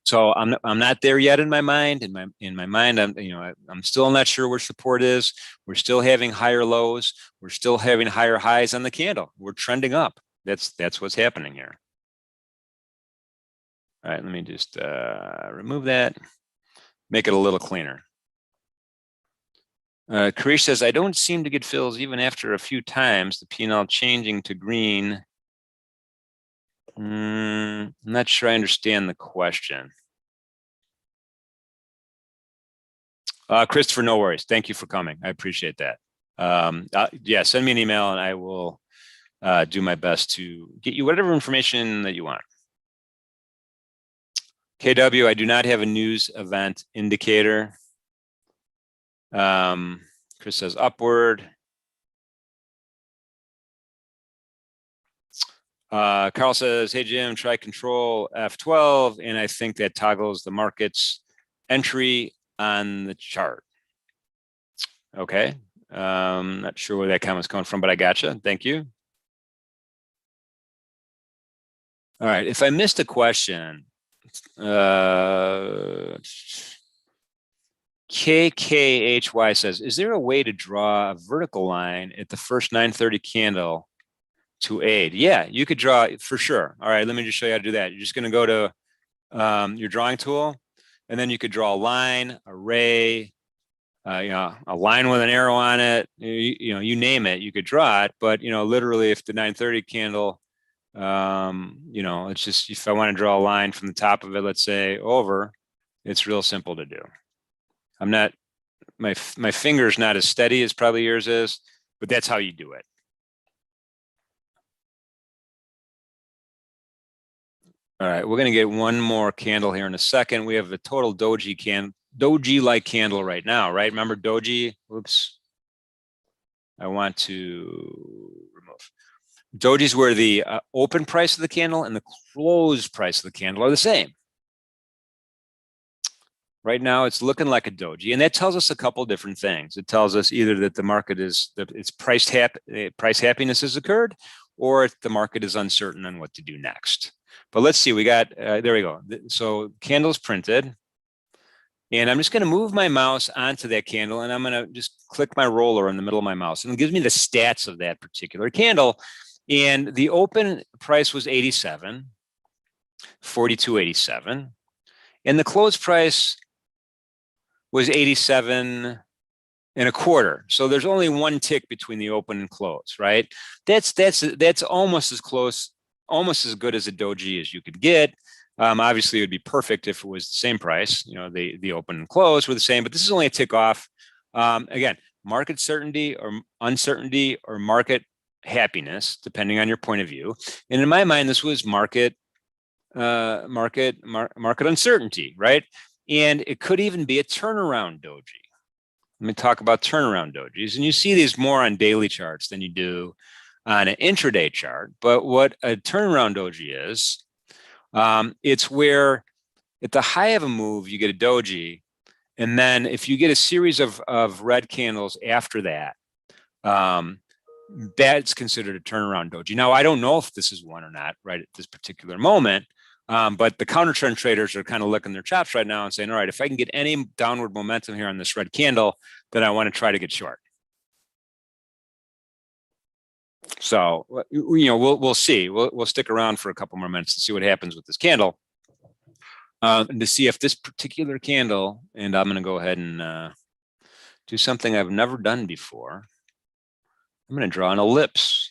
So I'm not there yet in my mind. In my mind, I'm still not sure where support is. We're still having higher lows. We're still having higher highs on the candle. We're trending up. That's what's happening here. All right, let me just remove that, make it a little cleaner. Karish says, I don't seem to get fills even after a few times, the P&L changing to green. I'm not sure I understand the question. Christopher, no worries. Thank you for coming. I appreciate that. Yeah, send me an email and I will do my best to get you whatever information that you want. KW, I do not have a news event indicator. Chris says upward. Carl says, hey, Jim, try control F12. And I think that toggles the market's entry on the chart. Okay. Not sure where that comment's coming from, but I gotcha. Thank you. All right. If I missed a question, KKHY says, is there a way to draw a vertical line at the first 930 candle to aid? Yeah, you could draw for sure. All right, let me just show you how to do that. You're just going to go to your drawing tool, and then you could draw a line, a ray, a line with an arrow on it. You name it, you could draw it. But literally, if the 930 candle, it's just if I want to draw a line from the top of it, let's say over, it's real simple to do. I'm not, my finger's not as steady as probably yours is, but that's how you do it. All right, we're going to get one more candle here in a second. We have a total Doji-like candle right now, right? Remember Doji? Oops. I want to remove. Doji's where the open price of the candle and the closed price of the candle are the same. Right now, it's looking like a doji, and that tells us a couple different things. It tells us either that the market is that it's price happiness has occurred, or the market is uncertain on what to do next. But let's see. We got there we go. So candles printed, and I'm just going to move my mouse onto that candle, and I'm going to just click my roller in the middle of my mouse, and it gives me the stats of that particular candle. And the open price was 87, 42.87, and the close price was 87.25. So there's only one tick between the open and close, right? That's almost as close, almost as good as a doji as you could get. Obviously, it would be perfect if it was the same price. You know, the open and close were the same, but this is only a tick off. Again, market certainty or uncertainty or market happiness, depending on your point of view. And in my mind, this was market uncertainty, right? And it could even be a turnaround doji. Let me talk about turnaround dojis. And you see these more on daily charts than you do on an intraday chart. But what a turnaround doji is, it's where at the high of a move, you get a doji. And then if you get a series of red candles after that, that's considered a turnaround doji. Now, I don't know if this is one or not right at this particular moment. But the counter trend traders are kind of licking their chops right now and saying, all right, if I can get any downward momentum here on this red candle, then I want to try to get short. So, you know, we'll see. We'll stick around for a couple more minutes to see what happens with this candle. And to see if this particular candle, and I'm going to go ahead and do something I've never done before. I'm going to draw an ellipse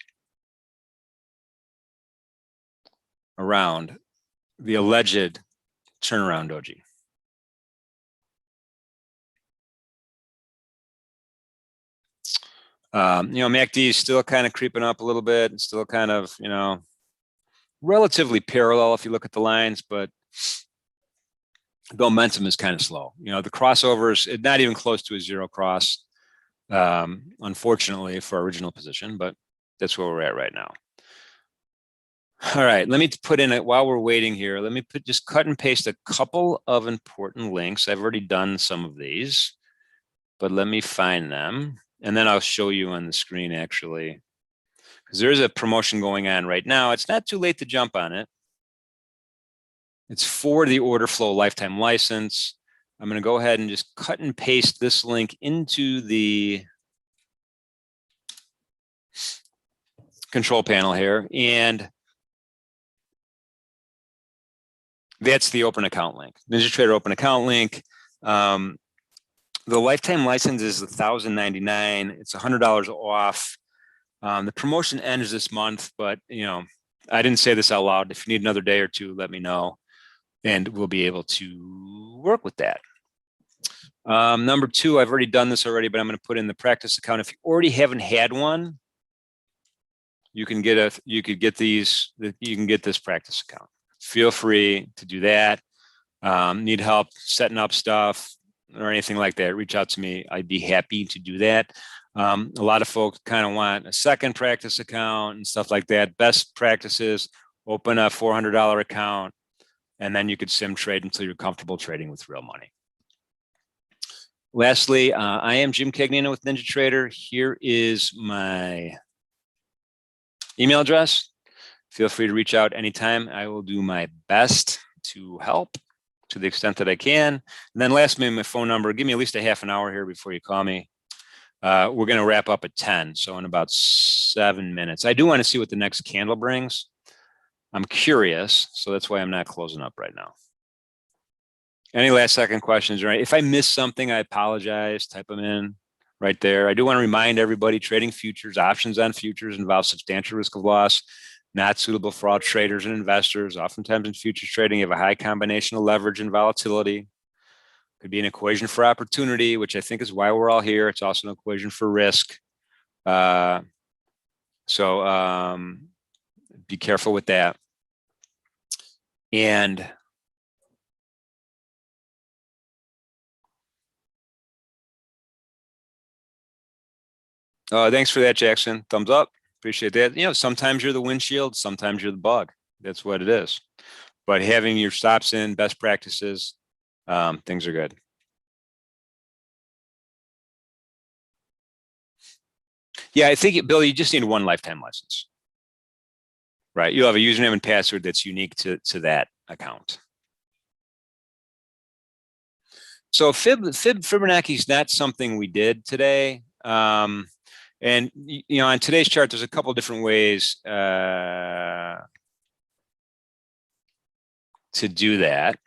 around the alleged turnaround doji. You know, MACD is still kind of creeping up a little bit. It's still kind of, you know, relatively parallel if you look at the lines, but the momentum is kind of slow. You know, the crossovers, not even close to a zero cross, unfortunately for our original position, but that's where we're at right now. All right, let me put in it while we're waiting here. Let me just cut and paste a couple of important links. I've already done some of these, but let me find them. And then I'll show you on the screen actually, because there is a promotion going on right now. It's not too late to jump on it. It's for the order flow lifetime license. I'm going to go ahead and just cut and paste this link into the control panel here. And that's the open account link, NinjaTrader open account link. The lifetime license is $1,099. It's $100 off. The promotion ends this month, but you know, I didn't say this out loud. If you need another day or two, let me know, and we'll be able to work with that. Number two, I've already done this already, but I'm going to put in the practice account. If you already haven't had one, you can get this practice account. Feel free to do that. Need help setting up stuff or anything like that, reach out to me. I'd be happy to do that. A lot of folks kind of want a second practice account and stuff like that. Best practices, open a $400 account, and then you could sim trade until you're comfortable trading with real money. Lastly, I am Jim Cagnina with NinjaTrader. Here is my email address. Feel free to reach out anytime. I will do my best to help to the extent that I can. And then lastly, my phone number. Give me at least a half an hour here before you call me. We're going to wrap up at 10, so in about 7 minutes. I do want to see what the next candle brings. I'm curious, so that's why I'm not closing up right now. Any last second questions? Right? If I miss something, I apologize. Type them in right there. I do want to remind everybody, trading futures, options on futures involves substantial risk of loss. Not suitable for all traders and investors. Oftentimes in futures trading, you have a high combination of leverage and volatility. Could be an equation for opportunity, which I think is why we're all here. It's also an equation for risk. So be careful with that. And thanks for that, Jackson. Thumbs up. Appreciate that. You know, sometimes you're the windshield, sometimes you're the bug. That's what it is. But having your stops in, best practices, things are good. Yeah, I think, Bill, you just need one lifetime license, right? You'll have a username and password that's unique to that account. So Fibonacci is not something we did today. And on today's chart, there's a couple different ways to do that.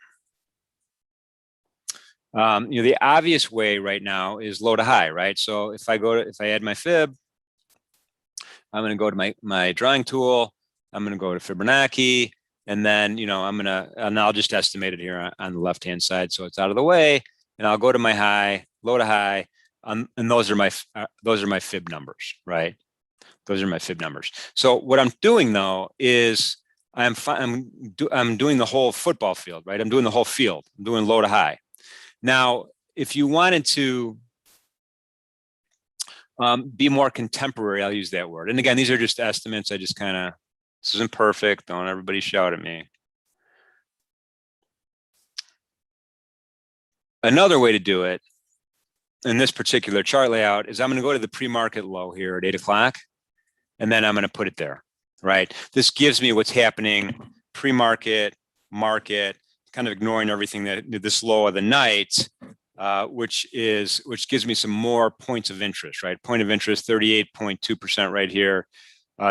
The obvious way right now is low to high, right? So if I add my fib, I'm going to go to my drawing tool. I'm going to go to Fibonacci, and then and I'll just estimate it here on the left hand side, so it's out of the way. And I'll go to my high, low to high, and those are my fib numbers, right? Those are my fib numbers. So what I'm doing though is I'm doing the whole football field, right? I'm doing the whole field. I'm doing low to high. Now, if you wanted to be more contemporary, I'll use that word. And again, these are just estimates. I just this isn't perfect. Don't everybody shout at me. Another way to do it in this particular chart layout is I'm going to go to the pre-market low here at 8 o'clock, and then I'm going to put it there, right? This gives me what's happening pre-market, market, kind of ignoring everything that this low of the night, which gives me some more points of interest, right? Point of interest, 38.2% right here.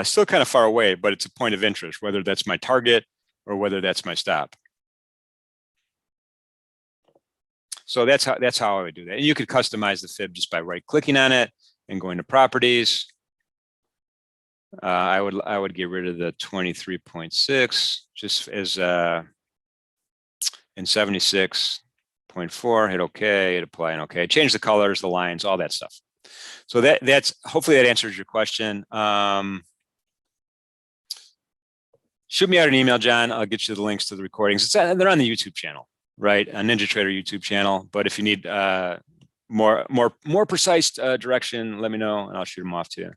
Still kind of far away, but it's a point of interest, whether that's my target or whether that's my stop. So that's how I would do that. And you could customize the fib just by right-clicking on it and going to properties. I would get rid of the 23.6 just as and 76.4. Hit OK. Hit apply and OK. Change the colors, the lines, all that stuff. So that's hopefully that answers your question. Shoot me out an email, John. I'll get you the links to the recordings. They're on the YouTube channel, right? A NinjaTrader YouTube channel. But if you need more precise direction, let me know and I'll shoot them off to you.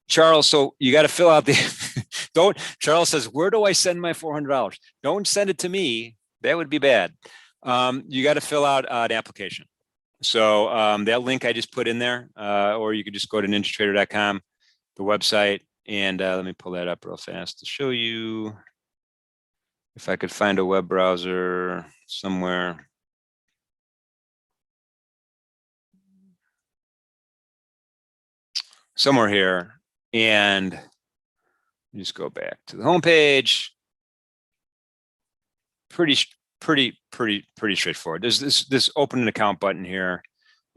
Charles, so you got to fill out Charles says, where do I send my $400? Don't send it to me. That would be bad. You got to fill out an application. So that link I just put in there, or you could just go to NinjaTrader.com, the website, and let me pull that up real fast to show you if I could find a web browser somewhere. Somewhere here, and just go back to the home page. Pretty straightforward. There's this open an account button here.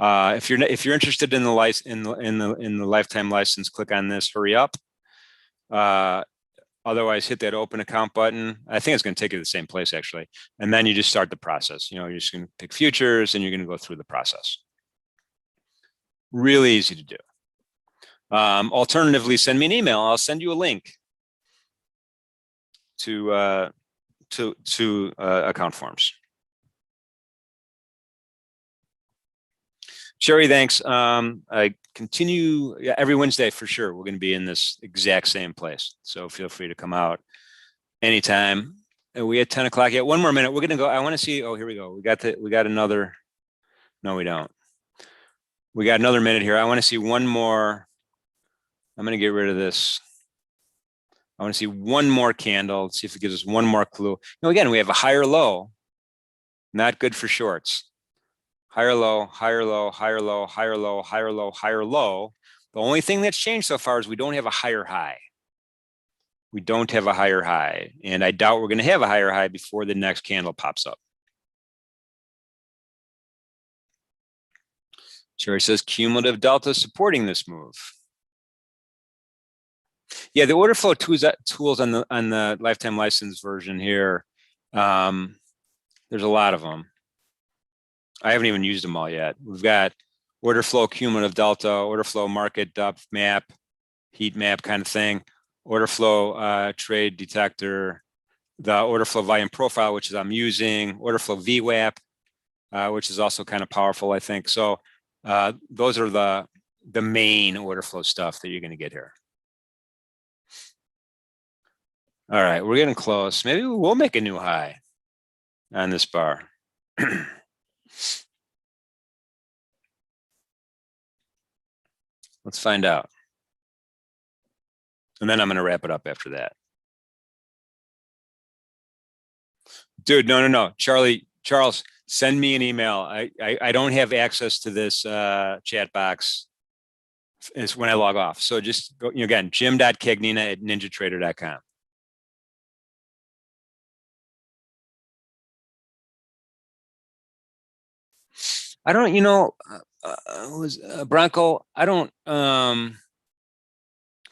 If you're interested in the lifetime license, click on this. Hurry up. Otherwise, hit that open account button. I think it's going to take you to the same place actually, and then you just start the process. You're just going to pick futures, and you're going to go through the process. Really easy to do. Alternatively, send me an email. I'll send you a link to account forms. Sherry, thanks. I continue every Wednesday for sure. We're going to be in this exact same place, so feel free to come out anytime. We at 10 o'clock. Yeah, one more minute. We're going to go. I want to see. Oh, here we go. We got another. No, we don't. We got another minute here. I want to see one more. I'm going to get rid of this. I want to see one more candle. Let's see if it gives us one more clue. Again, we have a higher low. Not good for shorts. Higher low, higher low, higher low, higher low, higher low, higher low. The only thing that's changed so far is we don't have a higher high. We don't have a higher high. And I doubt we're going to have a higher high before the next candle pops up. Sherry says cumulative delta supporting this move. Yeah, the order flow tools on the lifetime license version here. There's a lot of them. I haven't even used them all yet. We've got order flow cumulative delta, order flow market depth map, heat map kind of thing, order flow trade detector, the order flow volume profile, which is I'm using, order flow VWAP, which is also kind of powerful, I think. So those are the main order flow stuff that you're going to get here. All right, we're getting close. Maybe we'll make a new high on this bar. Let's find out. And then I'm going to wrap it up after that. Dude, no. Charles, send me an email. I don't have access to this chat box. It's when I log off. So just go, again, jim.cagnina@ninjatrader.com. I don't, was Bronco. I don't,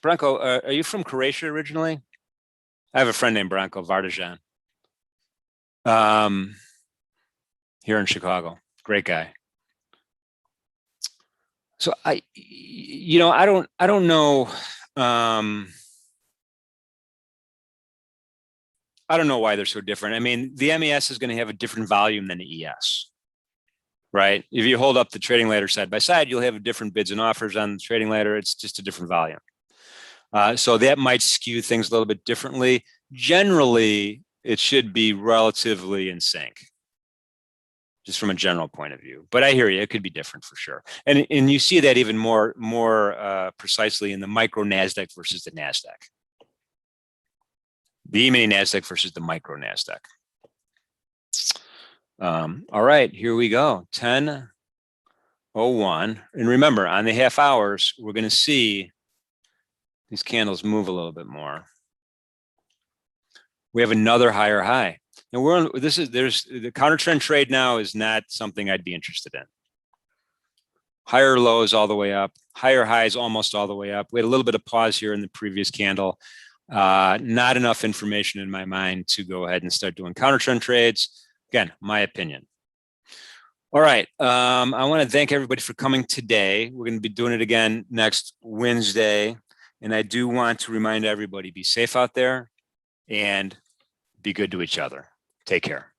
Bronco, are you from Croatia originally? I have a friend named Bronco Vardajan. Here in Chicago. Great guy. So I don't know. I don't know why they're so different. I mean, the MES is going to have a different volume than the ES, right? If you hold up the trading ladder side by side, you'll have different bids and offers on the trading ladder. It's just a different volume. So that might skew things a little bit differently. Generally, it should be relatively in sync, just from a general point of view. But I hear you, it could be different for sure. And you see that even more precisely in the micro NASDAQ versus the NASDAQ. The E-mini NASDAQ versus the micro NASDAQ. All right, here we go, 10:01. And remember, on the half hours, we're going to see these candles move a little bit more. We have another higher high. And there's the counter trend trade now is not something I'd be interested in. Higher lows all the way up, higher highs almost all the way up. We had a little bit of pause here in the previous candle. Not enough information in my mind to go ahead and start doing counter trend trades. Again, my opinion. All right. I want to thank everybody for coming today. We're going to be doing it again next Wednesday. And I do want to remind everybody, be safe out there and be good to each other. Take care.